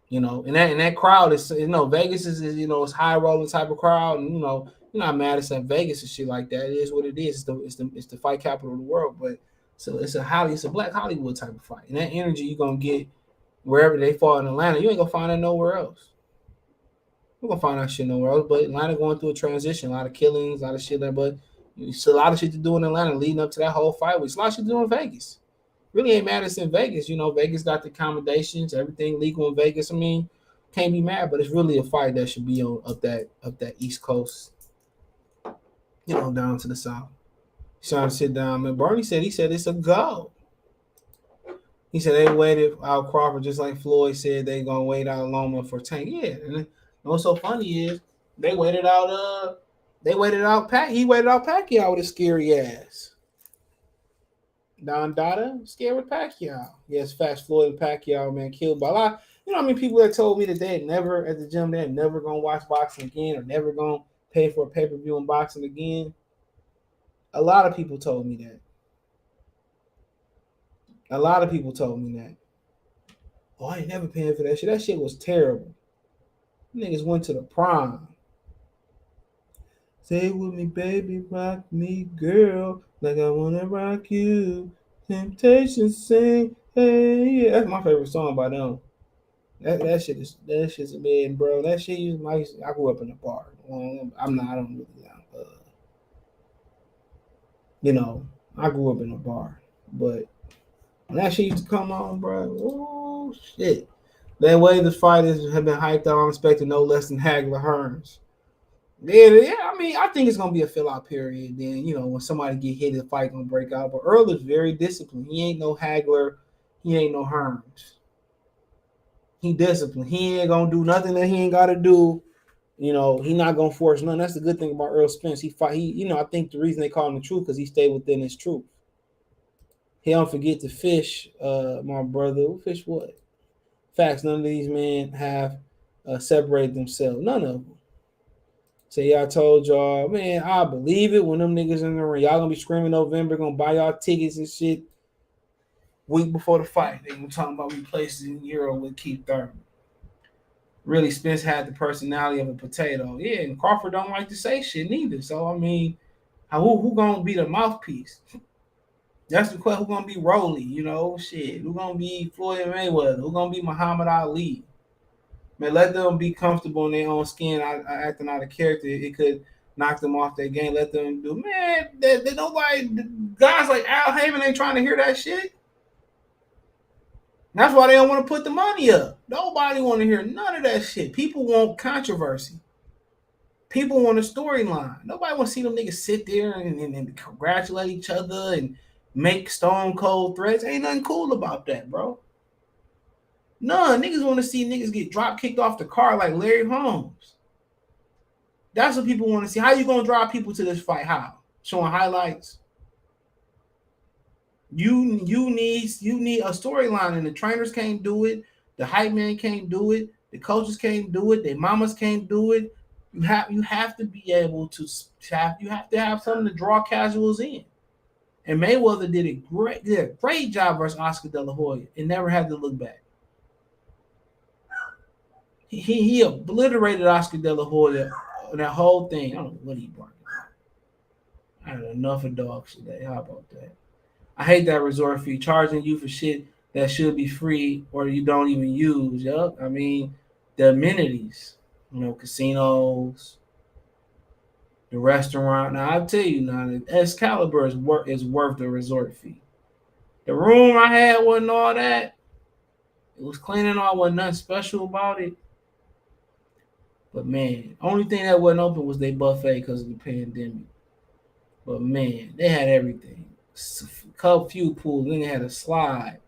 And that crowd is, Vegas is it's high rolling type of crowd, and you're not mad at Vegas and shit like that. It is what it is. It's the fight capital of the world, but so it's a Black Hollywood type of fight, and that energy you're gonna get wherever they fall in Atlanta. You ain't gonna find it nowhere else. We're gonna find that shit nowhere else. But Atlanta going through a transition, a lot of killings, a lot of shit there, but it's a lot of shit to do in Atlanta leading up to that whole fight. It's a lot of shit to do in Vegas. Really ain't mad it's in Vegas. Vegas got the accommodations, everything legal in Vegas. I mean, can't be mad, but it's really a fight that should be on up that East Coast, down to the South. He's trying to sit down, man. Bernie said it's a go. He said they waited out Crawford just like Floyd said they gonna wait out Loma for Tank. Yeah, and what's so funny is they waited out he waited out Pacquiao with his scary ass. Don Dada scared with Pacquiao. Yes, fast Floyd and Pacquiao, man, killed by a lot. People that told me that they had never at the gym, they had never gonna watch boxing again or never gonna pay for a pay-per-view in boxing again. A lot of people told me that. Oh, I ain't never paying for that shit. That shit was terrible. Niggas went to the prom. Stay with me, baby, rock me, girl, like I wanna rock you. Temptation sing, hey, yeah. That's my favorite song by them. That shit's a man, bro. That shit I grew up in a bar. I don't really, I grew up in a bar, but when that shit used to come on, bro, oh shit. That way the fighters have been hyped up. I'm expecting no less than Hagler Hearns. Yeah. I mean, I think it's gonna be a fill out period. Then when somebody get hit, the fight gonna break out. But Errol is very disciplined. He ain't no Hagler. He ain't no Hearns. He disciplined. He ain't gonna do nothing that he ain't gotta do. He not gonna force none. That's the good thing about Errol Spence. He fight. I think the reason they call him the truth because he stayed within his truth. He don't forget to fish, my brother. Fish what? Facts. None of these men have separated themselves. None of them. So yeah, I told y'all, man, I believe it when them niggas in the ring. Y'all gonna be screaming November, gonna buy y'all tickets and shit. Week before the fight, they were talking about replacing Euro with Keith Thurman. Really, Spence had the personality of a potato. Yeah, and Crawford don't like to say shit neither. So I mean, who gonna be the mouthpiece? That's the question. Who gonna be Rolly? Shit. Who gonna be Floyd Mayweather? Who gonna be Muhammad Ali? Man, let them be comfortable in their own skin, acting out of character. It could knock them off their game. Let them do. Man, nobody, guys like Al Heyman ain't trying to hear that shit. That's why they don't want to put the money up. Nobody want to hear none of that shit. People want controversy. People want a storyline. Nobody want to see them niggas sit there and congratulate each other and make stone cold threats. Ain't nothing cool about that, bro. None. Niggas want to see niggas get drop kicked off the car like Larry Holmes. That's what people want to see. How you gonna drive people to this fight? How? Showing highlights. You need a storyline, and the trainers can't do it. The hype man can't do it. The coaches can't do it. Their mamas can't do it. You have to be able to have something to draw casuals in. And Mayweather did a great job versus Oscar De La Hoya and never had to look back. He obliterated Oscar De La Hoya on that whole thing. I don't know what he brought. I had enough of dogs today. How about that? I hate that resort fee, charging you for shit that should be free or you don't even use. Yup. I mean, the amenities, casinos, the restaurant. Now, I'll tell you now, the Excalibur is worth the resort fee. The room I had wasn't all that. It was clean and all, wasn't nothing special about it. But, man, only thing that wasn't open was their buffet because of the pandemic. But, man, they had everything. A few pools, then they had a slide,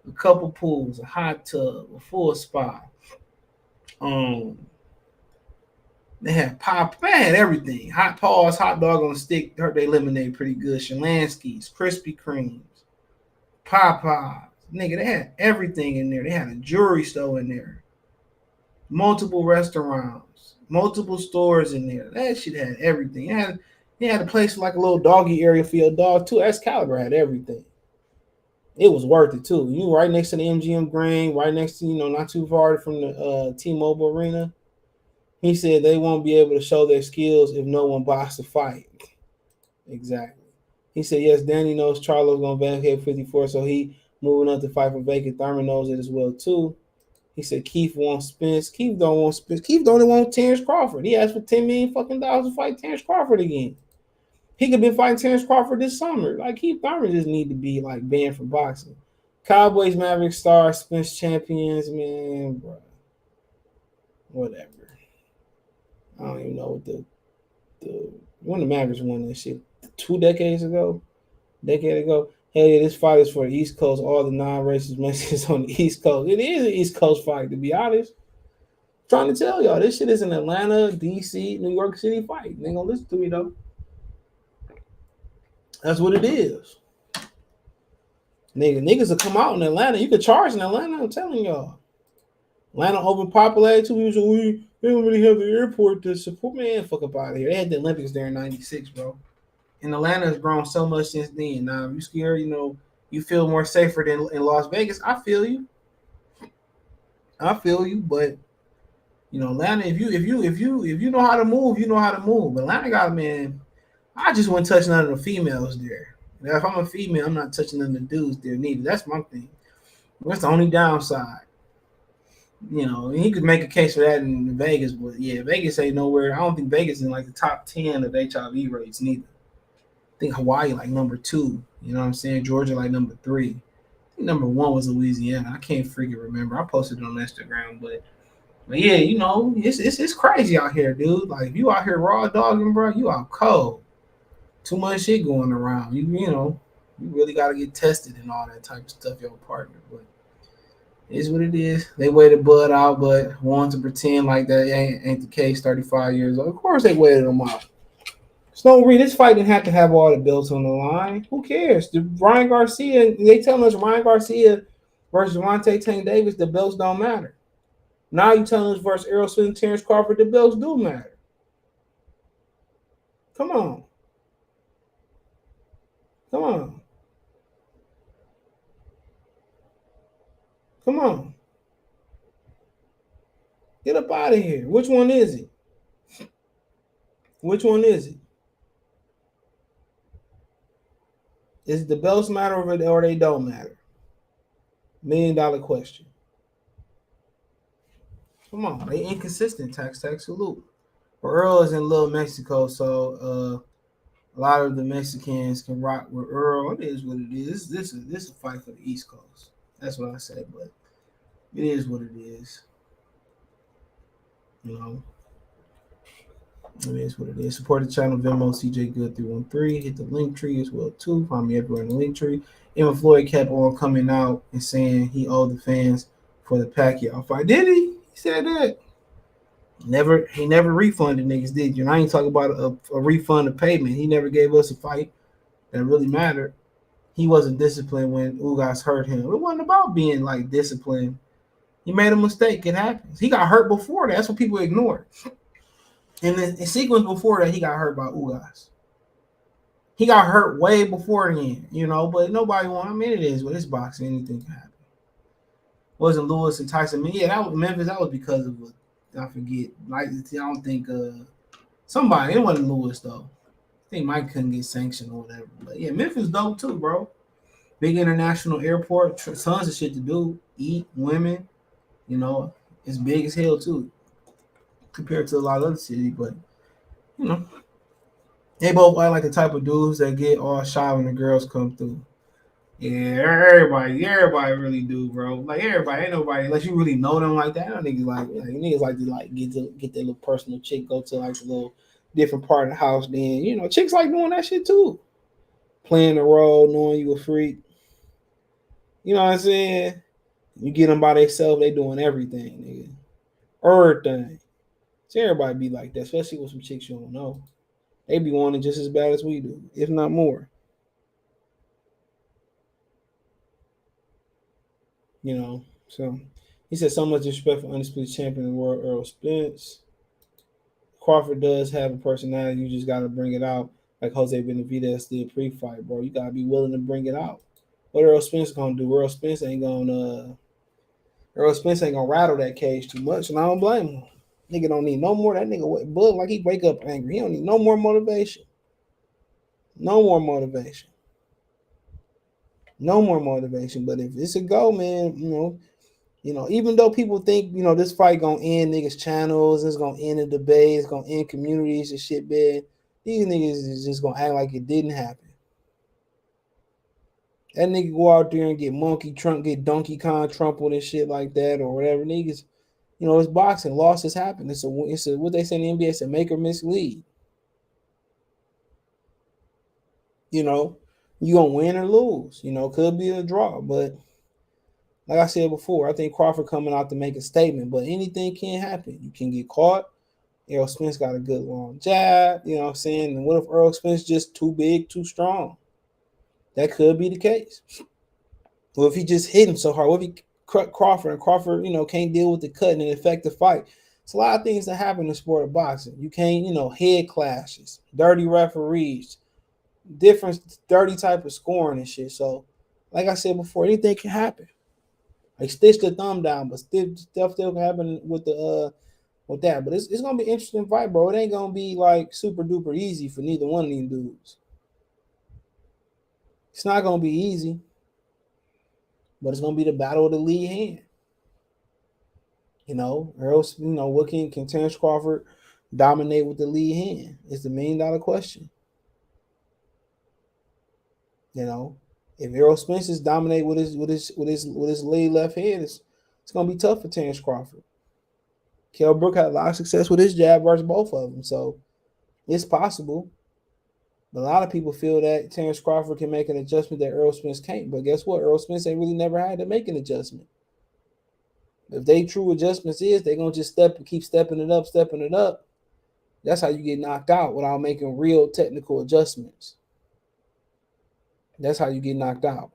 a couple pools, a hot tub, a full spa. They had pop, they had everything. Hot paws, hot dog on a stick, hurt they lemonade pretty good. Shalansky's, Krispy Kremes, Popeyes. Nigga, they had everything in there. They had a jewelry store in there, multiple restaurants, multiple stores in there. That shit had everything. It had a place like a little doggy area for your dog too. Excalibur had everything. It was worth it too. You right next to the MGM Grand, right next to not too far from the T-Mobile Arena. He said they won't be able to show their skills if no one buys the fight. Exactly. He said yes. Danny knows Charlo's gonna vacate 54, so he moving up to fight for vacant. Thurman knows it as well too. He said Keith wants Spence. Keith don't want Spence. Keith don't want Terence Crawford. He asked for $10 million fucking dollars to fight Terence Crawford again. He could be fighting Terence Crawford this summer. Like Keith Thurman just need to be like banned from boxing. Cowboys, Mavericks, Stars, Spence champions, man, bro. Whatever. I don't even know what the when the Mavericks won that shit 2 decades ago, decade ago. Hell yeah, this fight is for the East Coast. All the non-racist Mexicans on the East Coast. It is an East Coast fight, to be honest. I'm trying to tell y'all, this shit is an Atlanta, DC, New York City fight. They ain't gonna listen to me though. That's what it is. Niggas will come out in Atlanta. You could charge in Atlanta. I'm telling y'all. Atlanta overpopulated too. They don't really have the airport to support. Man, fuck up out of here. They had the Olympics there in '96, bro. And Atlanta has grown so much since then. Now, if you scared, you feel more safer than in Las Vegas. I feel you. But Atlanta, if you know how to move, you know how to move. But Atlanta got, man. I just wouldn't touch none of the females there. Now, if I'm a female, I'm not touching none of the dudes there neither. That's my thing. That's the only downside. He could make a case for that in Vegas, but yeah, Vegas ain't nowhere. I don't think Vegas is in like the top 10 of HIV rates neither. I think Hawaii like number 2. You know what I'm saying? Georgia like number 3. I think number 1 was Louisiana. I can't freaking remember. I posted it on Instagram, but yeah, it's crazy out here, dude. Like if you out here raw dogging, bro, you out cold. Too much shit going around. You really got to get tested and all that type of stuff, your partner. But it's what it is. They waited Bud out, but wanted to pretend like that ain't the case. 35 years old. Of course they waited him out. This fight didn't have to have all the belts on the line. Who cares? Ryan Garcia, they telling us Ryan Garcia versus Gervonta Tank Davis, the belts don't matter. Now you telling us versus Errol Spence and Terence Crawford, the belts do matter. Come on. Come on. Come on. Get up out of here. Which one is it? Which one is it? Is the belts matter or they don't matter? $1 million question. Come on, they inconsistent. Tax salute. Well, Earl is in Little Mexico, so a lot of the Mexicans can rock with Earl. It is what it is. This is a fight for the East Coast. That's what I say, but it is what it is. It is what it is. Support the channel, Venmo, CJ Good 313. Hit the link tree as well too. Find me everywhere in the link tree. Emma Floyd kept on coming out and saying he owed the fans for the Pacquiao fight. Did he? He said that. He never refunded niggas, did you? And I ain't talking about a refund of payment. He never gave us a fight that really mattered. He wasn't disciplined when Ugas hurt him. It wasn't about being like disciplined. He made a mistake. It happens. He got hurt before that. That's what people ignore. And the sequence before that, he got hurt by Ugas. He got hurt way before then, but nobody wanted. I mean, it is what it's boxing. Anything can happen. Wasn't Lewis and Tyson? Yeah, that was Memphis. That was because of I forget. Like I don't think somebody. It wasn't Lewis though. I think Mike couldn't get sanctioned or whatever. But yeah, Memphis dope too, bro. Big international airport, tons of shit to do. Eat, women. It's big as hell too, compared to a lot of other cities. But they both are like the type of dudes that get all shy when the girls come through. Yeah, everybody really do, bro. Like everybody, ain't nobody unless you really know them like that. Niggas like to get their little personal chick, go to like a little different part of the house. Then chicks like doing that shit too, playing the role, knowing you a freak. You know what I'm saying? You get them by themselves, they doing everything, nigga. Everything. So everybody be like that, especially with some chicks you don't know. They be wanting just as bad as we do, if not more. You know, so he said so much disrespect for undisputed champion of the world, Errol Spence. Crawford does have a personality. You just got to bring it out, like Jose Benavidez did pre-fight, bro. You got to be willing to bring it out. What Errol Spence gonna do? Errol Spence ain't gonna rattle that cage too much, and I don't blame him. Nigga don't need no more. That nigga bug like he wake up angry. He don't need no more motivation. No more motivation. No more motivation. But if it's a go, man, even though people think, this fight gonna end niggas' channels, it's gonna end the debate, it's gonna end communities and shit, man. These niggas is just gonna act like it didn't happen. That nigga go out there and get Donkey Kong trampled and shit like that or whatever. Niggas, it's boxing. Losses happen. It's a what they say in the NBA, it's a make or miss league. You gonna win or lose. Could be a draw, but like I said before, I think Crawford coming out to make a statement, but anything can happen. You can get caught. Errol Spence got a good long jab, you know what I'm saying? And what if Errol Spence just too big, too strong? That could be the case. Well, if he just hit him so hard, what if he cut Crawford and Crawford, can't deal with the cut and it affect the fight? It's a lot of things that happen in the sport of boxing. You can't, head clashes, dirty referees, different dirty type of scoring and shit. So, like I said before, anything can happen. Like stitch the thumb down, but stuff still can happen with that. But it's gonna be an interesting fight, bro. It ain't gonna be like super duper easy for neither one of these dudes. It's not gonna be easy, but it's gonna be the battle of the lead hand. Errol, what can Terence Crawford dominate with the lead hand? It's the $1 million question. If Errol Spence is dominate with his lead left hand, it's gonna be tough for Terence Crawford. Kell Brook had a lot of success with his jab versus both of them, so it's possible. But a lot of people feel that Terence Crawford can make an adjustment that Errol Spence can't. But guess what? Errol Spence ain't really never had to make an adjustment. If they true adjustments is they're gonna just keep stepping it up. That's how you get knocked out without making real technical adjustments. That's how you get knocked out.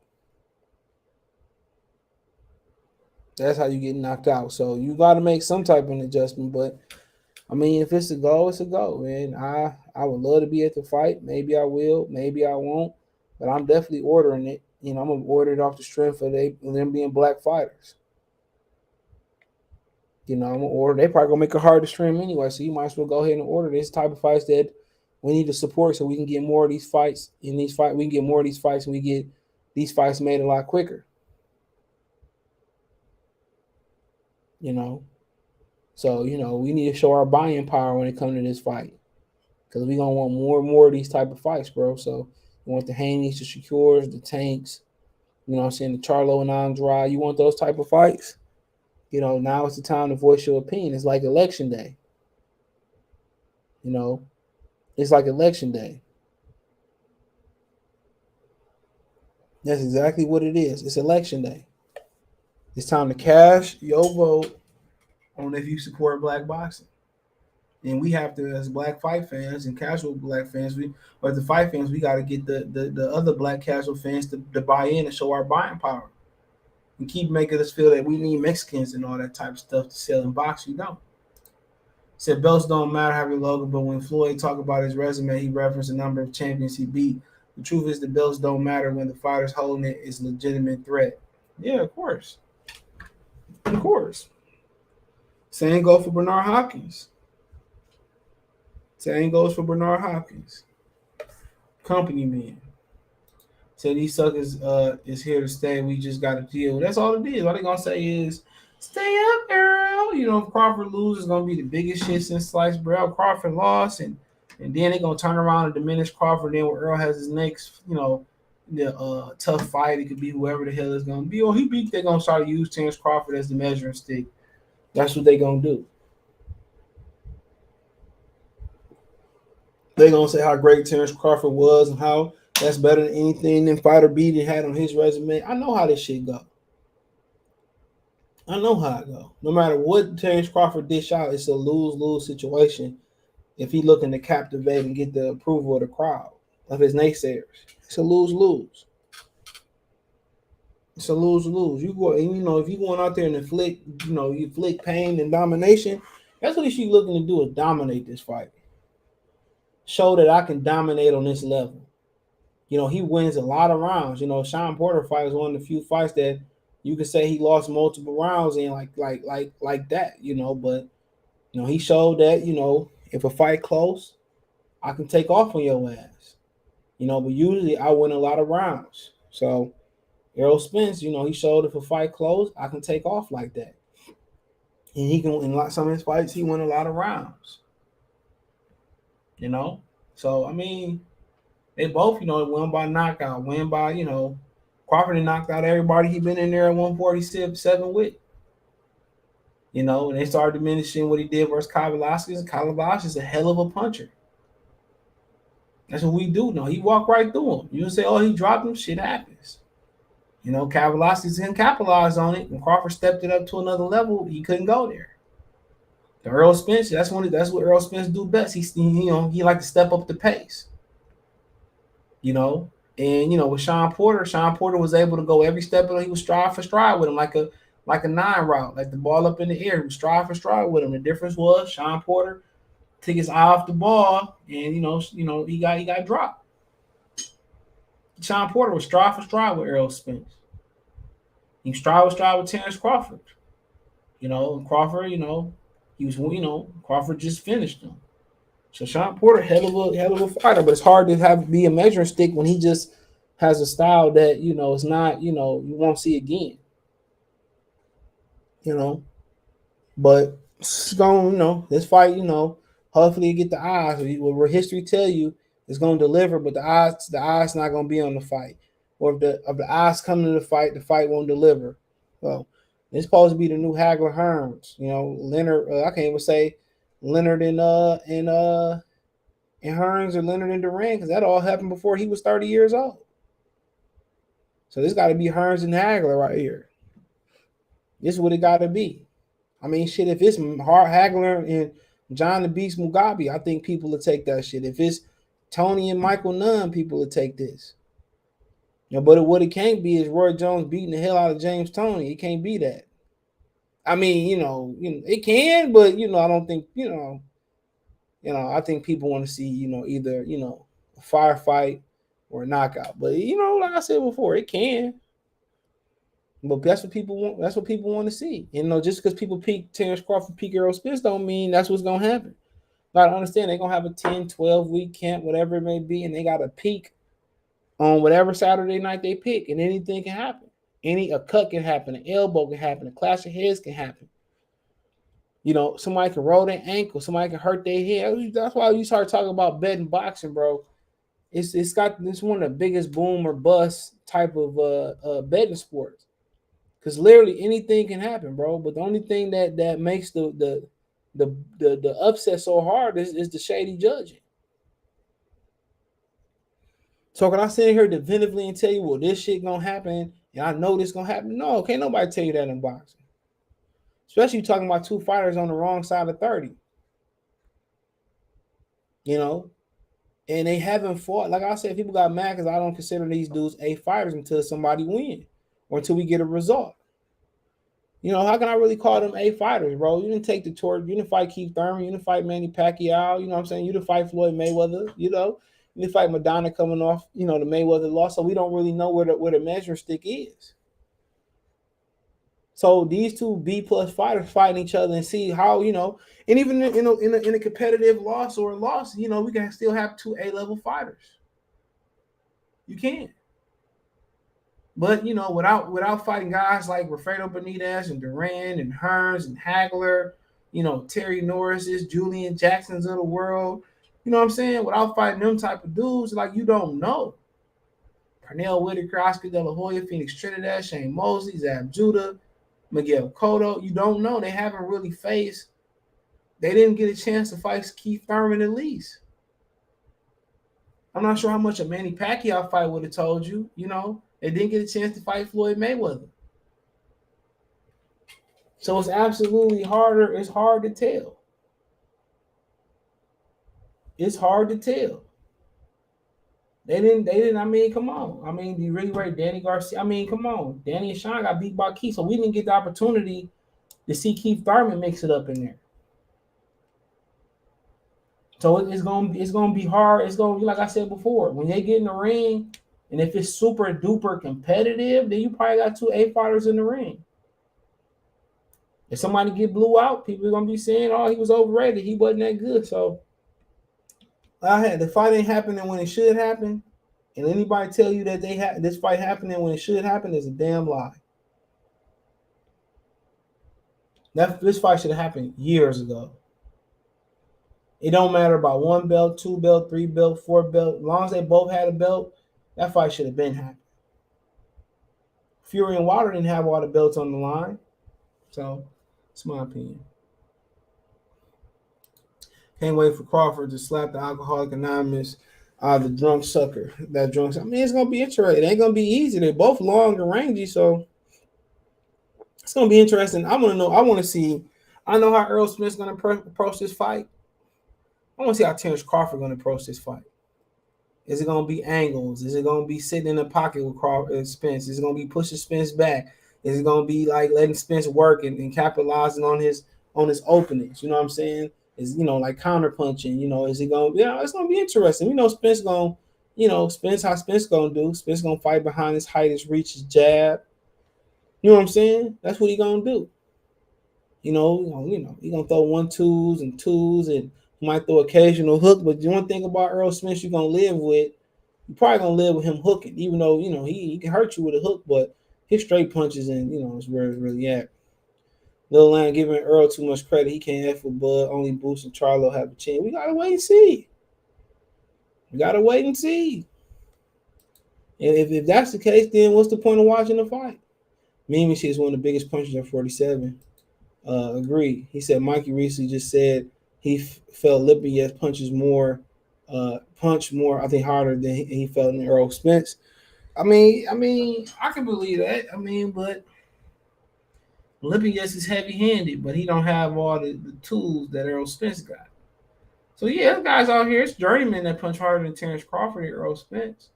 So you got to make some type of an adjustment. But I mean, if it's a go, it's a go. And I would love to be at the fight. Maybe I will. Maybe I won't. But I'm definitely ordering it. I'm gonna order it off the strength of them being black fighters. I'm gonna order. They probably gonna make it hard to stream anyway. So you might as well go ahead and order this type of fights that we need to support, so we can get more of these fights. We can get more of these fights, and we get these fights made a lot quicker. So we need to show our buying power when it comes to this fight, because we're gonna want more and more of these type of fights, bro. So you want the Haneys, the Shakurs, the Tanks, the Charlo and Andrade. You want those type of fights? Now it's the time to voice your opinion. It's like election day. It's like election day. That's exactly what it is. It's election day. It's time to cash your vote on if you support black boxing. And we have to, as black fight fans and casual black fans, the fight fans, we got to get the other black casual fans to buy in and show our buying power. And keep making us feel that we need Mexicans and all that type of stuff to sell in boxing. You don't. Said belts don't matter, have your logo, but when Floyd talked about his resume, he referenced a number of champions he beat. The truth is the belts don't matter when the fighter's holding it is a legitimate threat. Yeah, of course. Of course. Same goes for Bernard Hopkins. Company man. Said these suckers is here to stay. We just got to deal. That's all it is. All they going to say is, stay up, Errol. If Crawford loses, it's going to be the biggest shit since sliced bread. Crawford lost, and then they're going to turn around and diminish Crawford. Then when Errol has his next, the tough fight, it could be whoever the hell it's going to be. Or he beat, they're going to start to use Terence Crawford as the measuring stick. That's what they're going to do. They're going to say how great Terence Crawford was and how that's better than anything that Fighter B had on his resume. I know how this shit go. I know how it go. No matter what Terence Crawford dish out, it's a lose-lose situation if he looking to captivate and get the approval of the crowd, of his naysayers. It's a lose-lose. It's a lose-lose. You go, if you going out there and inflict, you inflict pain and domination, that's what she's looking to do, is dominate this fight. Show that I can dominate on this level. He wins a lot of rounds. Sean Porter fight is one of the few fights that you could say he lost multiple rounds in, like that. But he showed that if a fight close, I can take off on your ass. But usually I win a lot of rounds. So Errol Spence, he showed if a fight close, I can take off like that. And he can, in some of his fights, he won a lot of rounds. So I mean, they both, win by knockout, win by, Crawford knocked out everybody he been in there at 147 with. And they started diminishing what he did versus Kavalauskas. Kavalauskas is a hell of a puncher. That's what we do. No, he walked right through him. You say, oh, he dropped him, shit happens. Kavalauskas didn't capitalize on it. When Crawford stepped it up to another level, he couldn't go there. The Errol Spence, that's what Errol Spence do best. He like to step up the pace. And with Sean Porter was able to go every step of it. He was stride for stride with him, like a 9 route, like the ball up in the air. He was stride for stride with him. The difference was Sean Porter took his eye off the ball, and he got dropped. Sean Porter was stride for stride with Errol Spence. He stride with Terence Crawford. And Crawford, he was, Crawford just finished him. So Sean Porter, hell of a fighter, but it's hard to be a measuring stick when he just has a style that it's not, you won't see again. But it's going, this fight, hopefully you get the eyes. What history tell you is going to deliver, but the eyes not going to be on the fight. Or if the eyes come to the fight won't deliver. Well, it's supposed to be the new Hagler Hearns. Leonard. I can't even say Leonard and Hearns or Leonard and Duran, because that all happened before he was 30 years old. So this got to be Hearns and Hagler right here. This is what it got to be. I mean, shit, if it's Hagler and John the Beast Mugabe, I think people will take that shit. If it's Tony and Michael Nunn, people will take this. But what it can't be is Roy Jones beating the hell out of James Toney. It can't be that. I mean, it can, but I don't think, I think people want to see, either, a firefight or a knockout. But like I said before, it can. But that's what people want. That's what people want to see. Just because people peak Terence Crawford, peak Errol Spence, don't mean that's what's gonna happen. Gotta understand they're gonna have a 10, 12 week camp, whatever it may be, and they got to peak on whatever Saturday night they pick, and anything can happen. A cut can happen, an elbow can happen, a clash of heads can happen. Somebody can roll their ankle, somebody can hurt their head. That's why you start talking about betting boxing, bro. It's one of the biggest boom or bust type of betting sports. Because literally anything can happen, bro. But the only thing that makes the upset so hard is the shady judging. So can I sit here definitively and tell you, well, this shit gonna happen, and I know this gonna happen? No, can't nobody tell you that in boxing. Especially talking about two fighters on the wrong side of 30. And they haven't fought. Like I said, people got mad because I don't consider these dudes A fighters until somebody win or until we get a result. How can I really call them A fighters, bro? You didn't take the torch. You didn't fight Keith Thurman. You didn't fight Manny Pacquiao. You know what I'm saying? You didn't fight Floyd Mayweather. You didn't fight Madonna coming off, the Mayweather loss. So we don't really know where the measuring stick is. So these two B+ fighters fighting each other and see how, and even in a competitive loss or a loss, we can still have two A-level fighters. You can. But without fighting guys like Rafael Benitez and Duran and Hearns and Hagler, Terry Norris's, Julian Jacksons of the world, you know what I'm saying? Without fighting them type of dudes, like, you don't know. Pernell Whitaker, Oscar De La Hoya, Phoenix Trinidad, Shane Mosley, Zab Judah, Miguel Cotto. You don't know. They haven't really faced. They didn't get a chance to fight Keith Thurman at least. I'm not sure how much a Manny Pacquiao fight would have told you. They didn't get a chance to fight Floyd Mayweather. So it's absolutely harder. It's hard to tell. It's hard to tell. They didn't. I mean, come on. I mean, you really rate Danny Garcia? I mean, come on. Danny and Sean got beat by Keith, so we didn't get the opportunity to see Keith Thurman mix it up in there. So it's gonna be hard. It's gonna be like I said before. When they get in the ring, and if it's super duper competitive, then you probably got 2 fighters in the ring. If somebody get blew out, people are gonna be saying, "Oh, he was overrated. He wasn't that good." So I had the fight ain't happening when it should happen, and anybody tell you that they had this fight happening when it should happen is a damn lie. This fight should have happened years ago. It don't matter about 1 belt, 2 belt, 3 belt, 4 belt. As long as they both had a belt, that fight should have been happened. Fury and Wilder didn't have all the belts on the line, so it's my opinion. Can't wait for Crawford to slap the Alcoholic Anonymous the drunk sucker. That drunk sucker. I mean, it's going to be interesting. It ain't going to be easy. They're both long and rangy, so it's going to be interesting. I want to know. I want to see. I know how Errol Smith's going to approach this fight. I want to see how Terence Crawford going to approach this fight. Is it going to be angles? Is it going to be sitting in the pocket with Crawford, Spence? Is it going to be pushing Spence back? Is it going to be like letting Spence work and capitalizing on his openings? You know what I'm saying? Is like counter punching? Is it going? It's going to be interesting. Spence going. Spence how Spence going to do? Spence going to fight behind his height, his reach, his jab. You know what I'm saying? That's what he going to do. He going to throw 1-2s and 2s and might throw occasional hook. But the one thing about Errol Spence you're going to live with, you're probably going to live with him hooking, even though, he can hurt you with a hook, but his straight punches and, is where it's really at. Lil Lamb giving Earl too much credit. He can't F with Bud. Only Boost and Charlo have a chance. We got to wait and see. And if that's the case, then what's the point of watching the fight? Mimi is one of the biggest punchers at 47. Agree. He said Mikey recently just said he felt Lipinets punch more, I think, harder than he felt in Errol Spence. I mean, I can believe that. But Lipinets is heavy-handed, but he don't have all the tools that Errol Spence got. So yeah, guys out here, it's journeyman that punch harder than Terence Crawford and Errol Spence.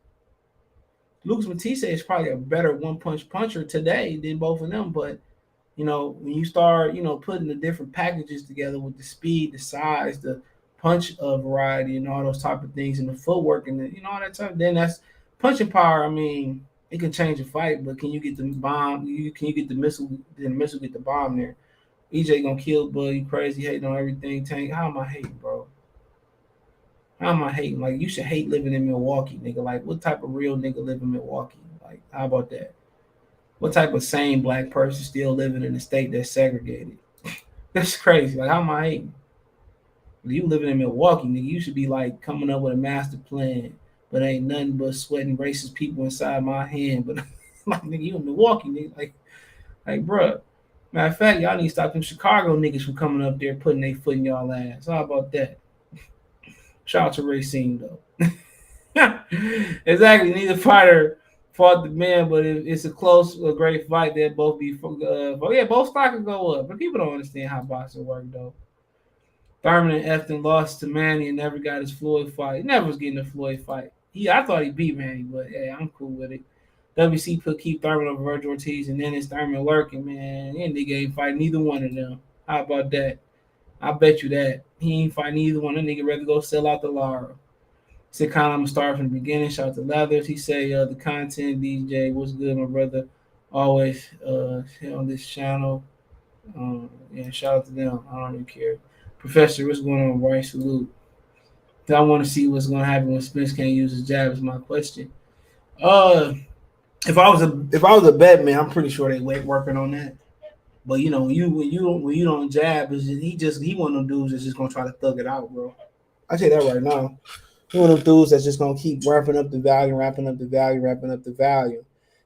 Lucas Matisse is probably a better one-punch puncher today than both of them, but when you start, putting the different packages together with the speed, the size, the punch variety, and all those type of things, and the footwork, and all that stuff, then that's punching power. It can change a fight, but can you get the bomb? Can you get the missile? Then the missile get the bomb there. EJ gonna kill Bud. You crazy, hating on everything. Tank, how am I hating, bro? How am I hating? Like, you should hate living in Milwaukee, nigga. Like, what type of real nigga live in Milwaukee? Like, how about that? What type of sane black person still living in a state that's segregated? That's crazy. Like, how am I hating? You living in Milwaukee, nigga, you should be like coming up with a master plan, but ain't nothing but sweating racist people inside my hand. But like, nigga, you in Milwaukee, nigga. Like, bro. Matter of fact, y'all need to stop them Chicago niggas from coming up there putting their foot in y'all ass. How about that? Shout out to Racine though. Exactly. Neither fighter fought the man, but it's a great fight. They'll both be, both stocks can go up. But people don't understand how boxing works though. Thurman and Efton lost to Manny and never got his Floyd fight. He never was getting a Floyd fight. I thought he beat Manny, but yeah, I'm cool with it. WC put Keith Thurman over Virgil Ortiz, and then it's Thurman lurking, man. And they ain't fight neither one of them. How about that? I bet you that. He ain't fight neither one. That nigga rather go sell out the Lara. Said, Colin, I'm going to start from the beginning. Shout out to Leathers. He say, the content, DJ, what's good, my brother? Always on this channel. Shout out to them. I don't even care. Professor, what's going on, right? Salute. I want to see what's going to happen when Spence can't use his jab is my question. If I was a bet man, I'm pretty sure they working on that. But when you don't jab, he one of them dudes that's just gonna try to thug it out, bro. I say that right now. He one of them dudes that's just gonna keep ramping up the value.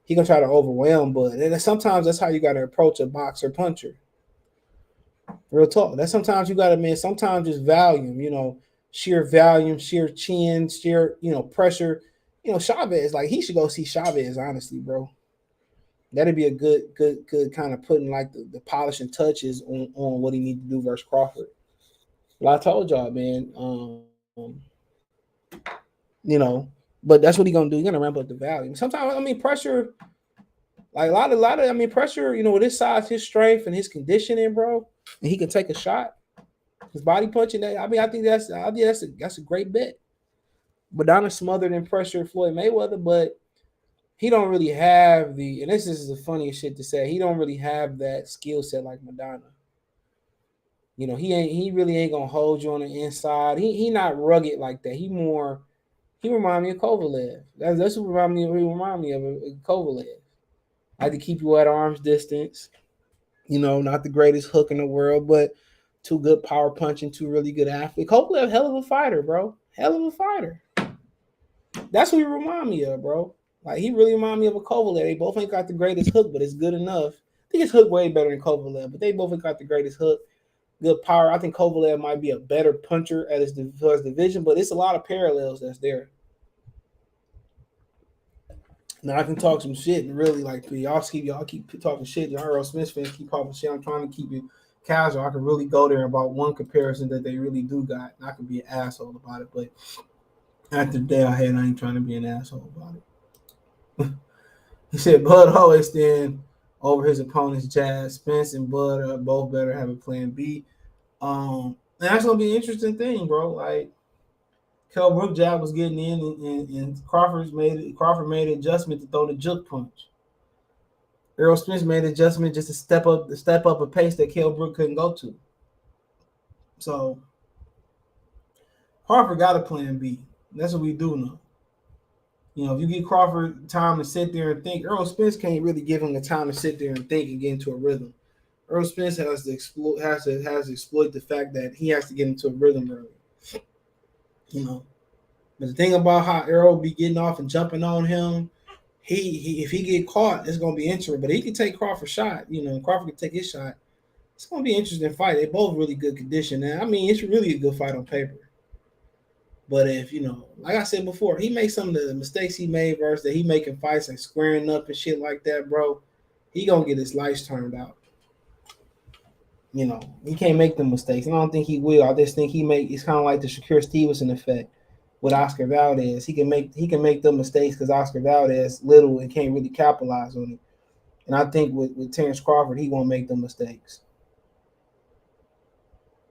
He gonna try to overwhelm, but sometimes that's how you gotta approach a boxer puncher. Real talk. That's sometimes you gotta, man. Sometimes just volume, sheer volume, sheer chin, sheer pressure. Chavez, like, he should go see Chavez, honestly, bro. That'd be a good kind of putting like the polishing touches on what he need to do versus Crawford. Well, I told y'all, man. You know, but that's what he gonna do. He's gonna ramp up the value. Sometimes, I mean, pressure, like a lot of, I mean, pressure. You know, with his size, his strength, and his conditioning, bro, and he can take a shot. His body punching. That I mean, I think that's a great bet. But Madonna smothered in pressure Floyd Mayweather, but he don't really have the. And this is the funniest shit to say. He don't really have that skill set like Madonna. You know, he really ain't gonna hold you on the inside. He not rugged like that. He remind me of Kovalev. That's what remind me of Kovalev. I had to keep you at arm's distance. You know, not the greatest hook in the world, but two good power punching, two really good athletes. Kovalev, hell of a fighter, bro. Hell of a fighter. That's what he remind me of, bro. Like he really remind me of a Kovalev. They both ain't got the greatest hook, but it's good enough. I think his hook way better than Kovalev, but they both ain't got the greatest hook. Good power. I think Kovalev might be a better puncher at his division, but it's a lot of parallels that's there. Now I can talk some shit and really like y'all keep talking shit. Y'all Errol Smith fans keep talking shit. I'm trying to keep it casual. I can really go there about one comparison that they really do got. And I can be an asshole about it, but after the day I had, I ain't trying to be an asshole about it. He said Bud always stand over his opponent's jazz. Spence and Bud are both better have a plan B. And that's gonna be an interesting thing, bro. Like Kell Brook jab was getting in, and Crawford made an adjustment to throw the juke punch. Errol Spence made an adjustment just to step up a pace that Kell Brook couldn't go to. So Crawford got a plan B. That's what we do know. You know, if you give Crawford time to sit there and think, Errol Spence can't really give him the time to sit there and think and get into a rhythm. Errol Spence has to exploit the fact that he has to get into a rhythm early. You know, but the thing about how Errol be getting off and jumping on him, he if he get caught, it's gonna be interesting. But he can take Crawford's shot. You know, Crawford can take his shot. It's gonna be an interesting fight. They're both really good condition. Now, I mean, it's really a good fight on paper. But if you know, like I said before, he makes some of the mistakes he made versus that he making fights like squaring up and shit like that, bro. He gonna get his lights turned out. You know, he can't make the mistakes. And I don't think he will. I just think it's kind of like the Shakur Stevenson effect with Oscar Valdez. He can make the mistakes because Oscar Valdez little and can't really capitalize on it. And I think with Terence Crawford, he won't make the mistakes.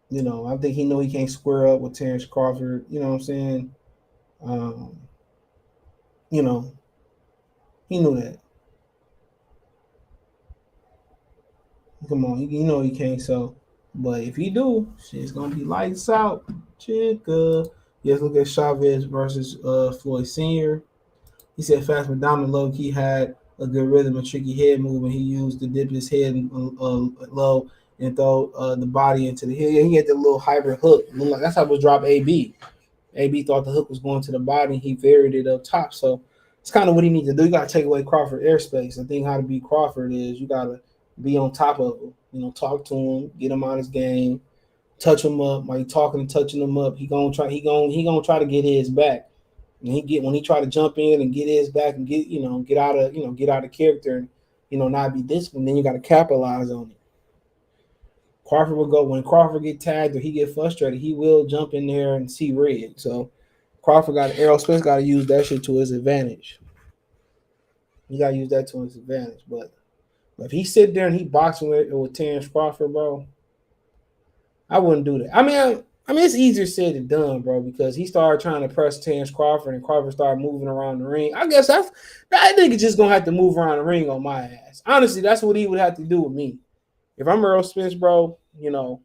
You know, I think he know he can't square up with Terence Crawford. You know what I'm saying? Um, you know, he knew that. Come on, you know he can't. So, but if he do, shit's gonna be lights out. Chica. Yes, look at Chavez versus Floyd Sr. He said Fast McDonald low key had a good rhythm, a tricky head movement. He used to dip his head low and throw the body into the head. Yeah, he had the little hybrid hook. That's how it was drop AB. AB thought the hook was going to the body. He varied it up top. So it's kind of what he needs to do. You got to take away Crawford airspace. The thing how to beat Crawford is you got to be on top of him. You know, talk to him, get him on his game, touch him up. While you talking and touching him up, he gonna try to get his back. And when he try to jump in and get his back and get out of character and not be disciplined, then you got to capitalize on it. Crawford will go when Crawford get tagged or he get frustrated, he will jump in there and see red. So Errol Spence got to use that shit to his advantage. You got to use that to his advantage. But if he sit there and he boxing with Terence Crawford, bro, I wouldn't do that. I mean, it's easier said than done, bro, because he started trying to press Terence Crawford and Crawford started moving around the ring. I guess that nigga just gonna have to move around the ring on my ass. Honestly, that's what he would have to do with me. If I'm Errol Spence, bro, you know,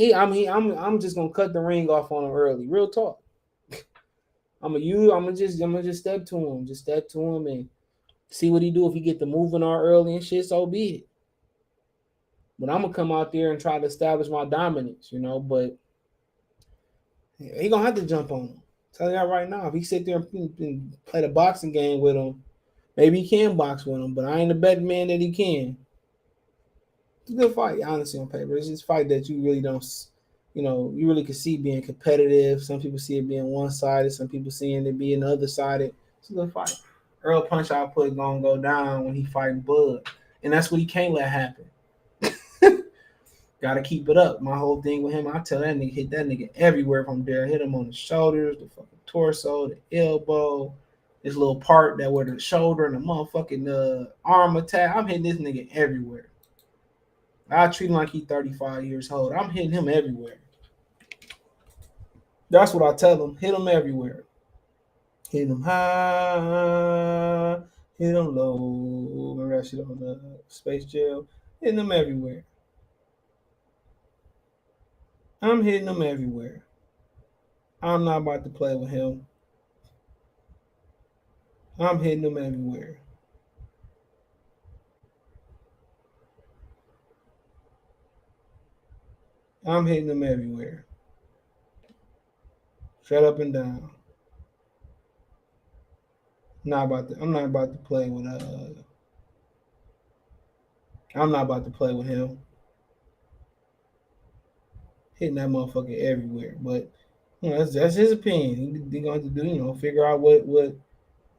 I'm just gonna cut the ring off on him early. Real talk. I'm gonna just step to him and see what he do. If he get the moving on early and shit, so be it. But I'm gonna come out there and try to establish my dominance, but he gonna have to jump on him. Tell you that right now. If he sit there and play the boxing game with him, maybe he can box with him, but I ain't a betting man that he can. It's a good fight, honestly, on paper. It's just a fight that you really don't, you really can see being competitive. Some people see it being one-sided. Some people seeing it being other-sided. It's a good fight. Errol punch output gonna go down when he fighting Bud, and that's what he can't let happen. Gotta keep it up. My whole thing with him, I tell that nigga hit that nigga everywhere from there. Hit him on the shoulders, the fucking torso, the elbow, this little part that where the shoulder and the motherfucking arm attack. I'm hitting this nigga everywhere. I treat him like he's 35 years old. I'm hitting him everywhere. That's what I tell him. Hit him everywhere. Hit him high, hit him low. Remember that shit on the Space Jail? Hitting him everywhere. I'm hitting him everywhere. I'm not about to play with him. I'm hitting him everywhere. I'm hitting him everywhere. Straight up and down. I'm not about to play with I'm not about to play with him. Hitting that motherfucker everywhere. But that's his opinion. He's going to do, figure out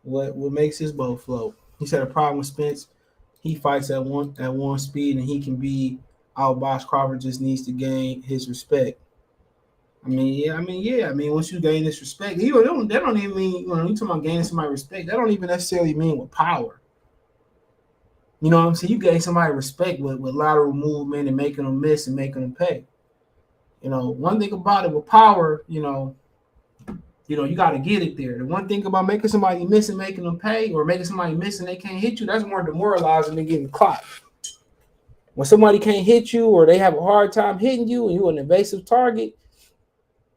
what makes his boat float. He said a problem with Spence. He fights at one speed and he can be outboxed. Crawford just needs to gain his respect. I mean, once you gain this respect, that don't even mean, when you talk about gaining somebody respect, that don't even necessarily mean with power. You know what I'm saying? You gain somebody respect with lateral movement and making them miss and making them pay. One thing about it with power, you got to get it there. The one thing about making somebody miss and making them pay, or making somebody miss and they can't hit you, that's more demoralizing than getting clocked. When somebody can't hit you or they have a hard time hitting you and you're an evasive target,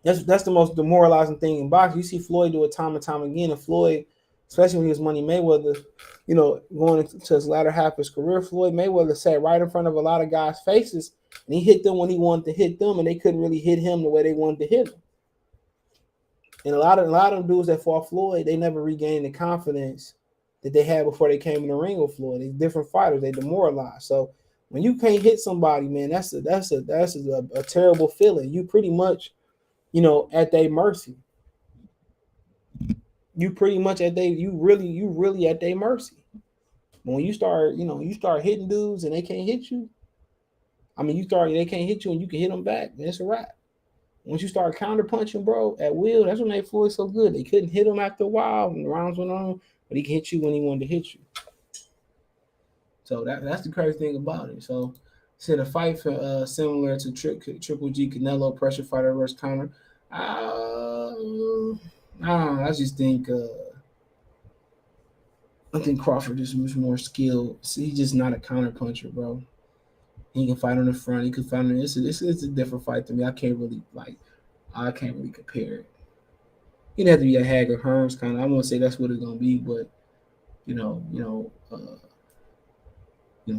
that's the most demoralizing thing in boxing. You see Floyd do it time and time again, and Floyd, especially when he was Money Mayweather, going into his latter half of his career, Floyd Mayweather sat right in front of a lot of guys' faces, and he hit them when he wanted to hit them, and they couldn't really hit him the way they wanted to hit him. And a lot of them dudes that fought Floyd, they never regained the confidence that they had before they came in the ring with Floyd. They're different fighters. They demoralized. So when you can't hit somebody, man, that's a terrible feeling. You pretty much, at their mercy. You pretty much you really at their mercy. But when you start hitting dudes and they can't hit you, they can't hit you and you can hit them back, then it's a wrap. Once you start counter punching, bro, at will, that's when they Floyd so good. They couldn't hit him after a while when the rounds went on, but he can hit you when he wanted to hit you. So that's the crazy thing about it. So, said a fight for similar to Triple G Canelo pressure fighter versus counter. I just think Crawford is much more skilled. He's just not a counter puncher, bro. He can fight on the front. He can fight on this. It's a different fight to me. I can't really compare it. He'd have to be a Hagler Hearns kind of. I won't say that's what it's gonna be, but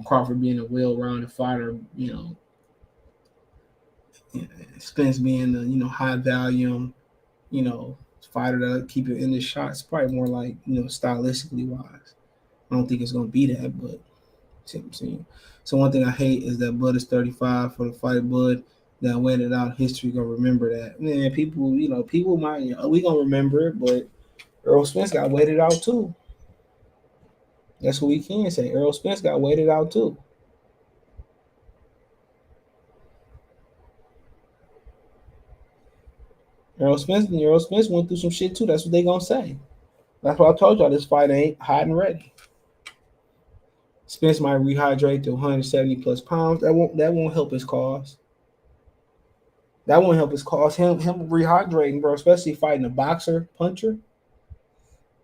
Crawford being a well-rounded fighter, Spence being the high volume, fighter that keep it in the shots. Probably more like stylistically wise. I don't think it's gonna be that, but see what I'm saying. So one thing I hate is that Bud is 35 for the fight. Bud that waited out. History gonna remember that. Man, people might we gonna remember it, but Errol Spence got waited out too. That's what we can say. Errol Spence got waited out too. Errol Spence went through some shit too. That's what they gonna say. That's why I told y'all this fight ain't hot and ready. Spence might rehydrate to 170 plus pounds. That won't help his cause. That won't help his cause. Him rehydrating, bro, especially fighting a boxer puncher.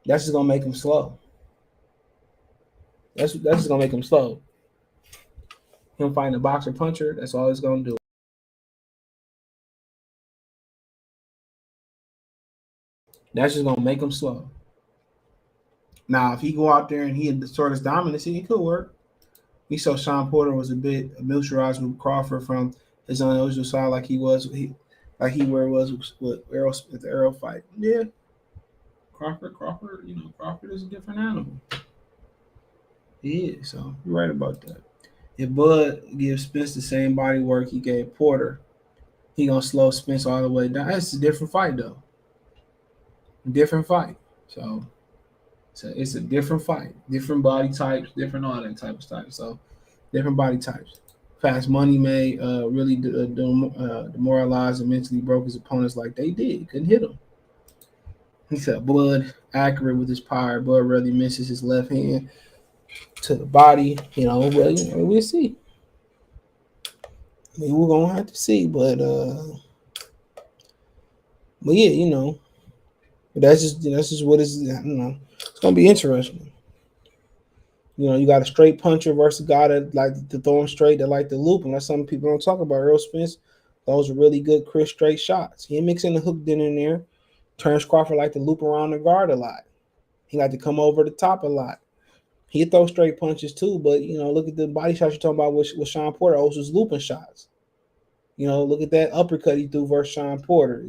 That's just gonna make him slow. That's just gonna make him slow. Him fighting a boxer puncher, that's all it's gonna do. That's just gonna make him slow. Now, if he go out there and he had the sort of dominance, it could work. We saw Sean Porter was a bit militarized with Crawford from his unusual side, like he was with Errol at the Errol fight. Yeah, Crawford, Crawford is a different animal. He is, so you're right about that. If Bud gives Spence the same body work he gave Porter, he gonna slow Spence all the way down. That's a different fight, though. Different fight. So So it's a different fight, different body types, different all that type of stuff. So different body types. Fast Money may really demoralize and mentally broke his opponents like they did. Couldn't hit him. He said Blood accurate with his power. Blood really misses his left hand to the body. We'll see. We're gonna have to see, but yeah, that's just what it's. It's gonna be interesting. You got a straight puncher versus a guy that like to throw him straight, that like to loop him. That's something people don't talk about. Errol Spence, those are really good, crisp, straight shots. He mixing the hook in there. Terence Crawford like to loop around the guard a lot. He like to come over the top a lot. He throw straight punches too, but look at the body shots you're talking about with Sean Porter. Those was looping shots. Look at that uppercut he threw versus Sean Porter.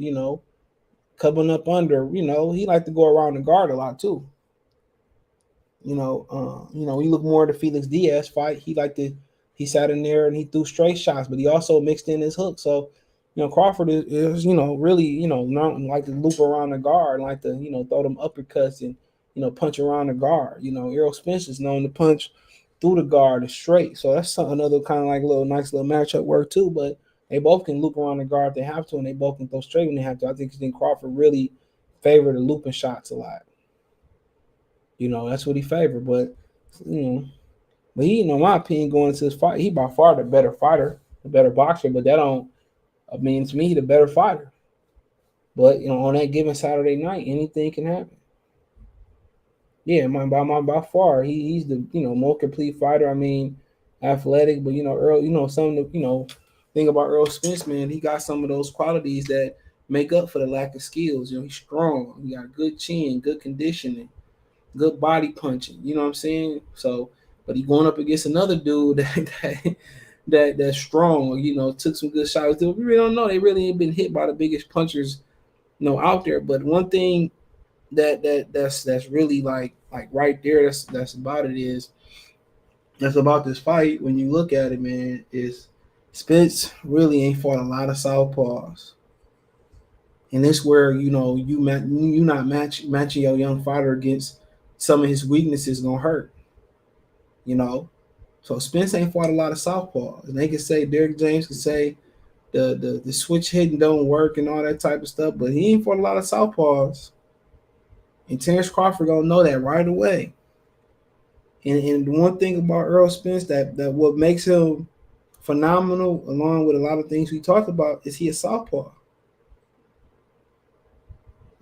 Coming up under. He like to go around the guard a lot too. You look more at the Felix Diaz fight. He sat in there and he threw straight shots, but he also mixed in his hook. So, Crawford is really, not like to loop around the guard, like to, throw them uppercuts and, punch around the guard. Errol Spence is known to punch through the guard and straight. So that's another kind of like nice little matchup work too. But they both can loop around the guard if they have to, and they both can throw straight when they have to. I think Crawford really favored the looping shots a lot. That's what he favored. But he, in my opinion, going into this fight, he by far the better fighter, the better boxer. But that don't mean to me the better fighter. But on that given Saturday night, anything can happen. Yeah, by far, he's the more complete fighter. I mean, athletic, but Earl, some of the thing about Earl Spence, man, he got some of those qualities that make up for the lack of skills. He's strong. He got good chin, good conditioning, good body punching. You know what I'm saying? So, but he going up against another dude that's strong. Took some good shots. We really don't know. They really ain't been hit by the biggest punchers, out there. But one thing that's really like right there. That's about it is. That's about this fight. When you look at it, man, is Spence really ain't fought a lot of southpaws. And this where you not matching your young fighter against some of his weaknesses gonna hurt. You know, so Spence ain't fought a lot of southpaws, and they can say Derrick James can say the switch hitting don't work and all that type of stuff, but he ain't fought a lot of southpaws, and Terence Crawford gonna know that right away. And the one thing about Errol Spence that what makes him phenomenal, along with a lot of things we talked about, is he a southpaw.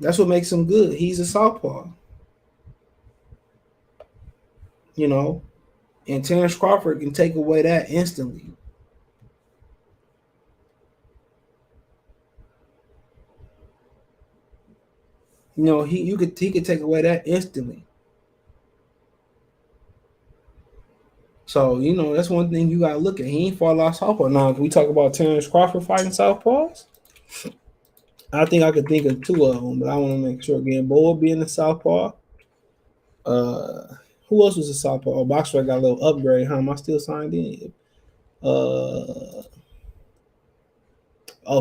That's what makes him good. He's a southpaw. You know, and Terence Crawford can take away that instantly. He could take away that instantly. So that's one thing you gotta look at. He ain't fought a lot of southpaw. Now, if we talk about Terence Crawford fighting southpaws, I think I could think of two of them, but I want to make sure again. Boa being a southpaw. Uh, who else was a southpaw? Oh, Boxer got a little upgrade. Huh? Am I still signed in?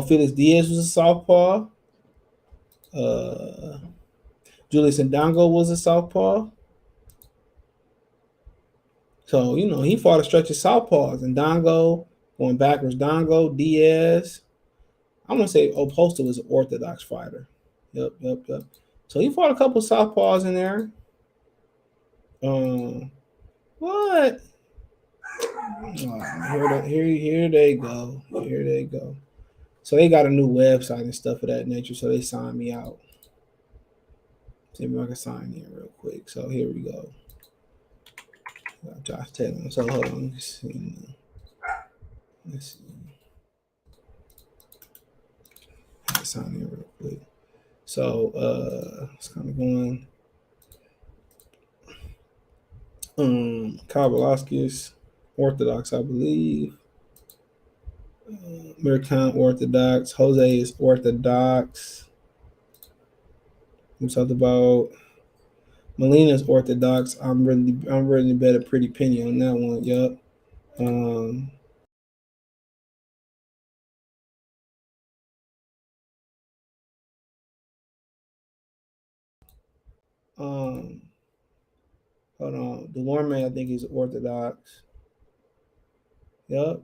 Felix Diaz was a southpaw. Uh, Julius Ndongo was a southpaw. So, he fought a stretch of southpaws. And Dongo, going backwards, Dongo, Diaz. I'm going to say Oposta was an orthodox fighter. Yep. So he fought a couple of southpaws in there. What? Oh, here they go. Here they go. So they got a new website and stuff of that nature. So they signed me out. See if I can sign in real quick. So here we go. Josh Taylor. So hold on. Let's see. I can sign in real quick. So it's kind of going. Kavalaskis, Orthodox, I believe. American Orthodox. Jose is Orthodox. We talked about Melina's Orthodox. I'm really bet a pretty penny on that one. Yup. Um, um, Hold on. Delorme, I think he's Orthodox. Yup.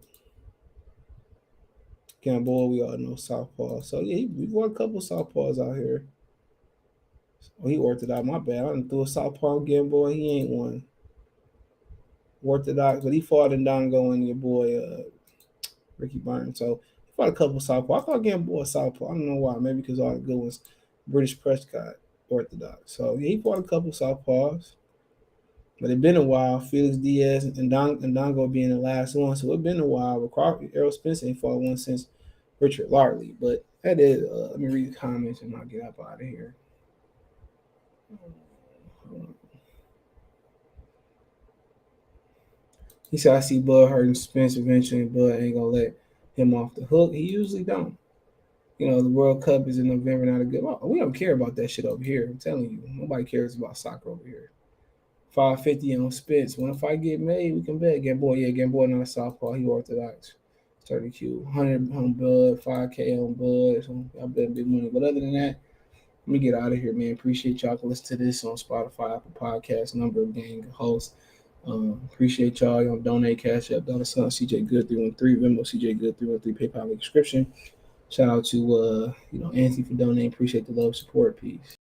Gamboa, we all know Southpaw. So yeah, we got a couple Southpaws out here. Oh, he Orthodox. My bad. I done threw a Southpaw Gamboa. He ain't one. Orthodox, but he fought in Dongo and your boy Ricky Burns. So he fought a couple Southpaw. I thought Gamboa Southpaw. I don't know why. Maybe because all the good ones, British Prescott Orthodox. So yeah, he fought a couple Southpaws. But it's been a while. Felix Diaz and Dongo being the last one. So it's been a while. But Crawford, Errol Spence ain't fought one since Richard Larley. But that is, let me read the comments and I'll get up out of here. He said, I see Bud hurting Spence eventually. Bud ain't going to let him off the hook. He usually don't. You know, the World Cup is in November, not a good. We don't care about that shit over here. I'm telling you. Nobody cares about soccer over here. 550 on Spence. When a fight get made, we can bet. Gamboa, Gamboa not a southpaw. He Orthodox. 30Q. 100 on Bud, 5K on Bud. So I bet big money. But other than that, let me get out of here, man. Appreciate y'all. Can listen to this on Spotify, Apple Podcasts, number of gang hosts. Appreciate y'all. Y'all donate, cash up, dollar sign CJ Good 313, Venmo CJ Good 313, PayPal in the description. Shout out to Anthony for donating. Appreciate the love, support, peace.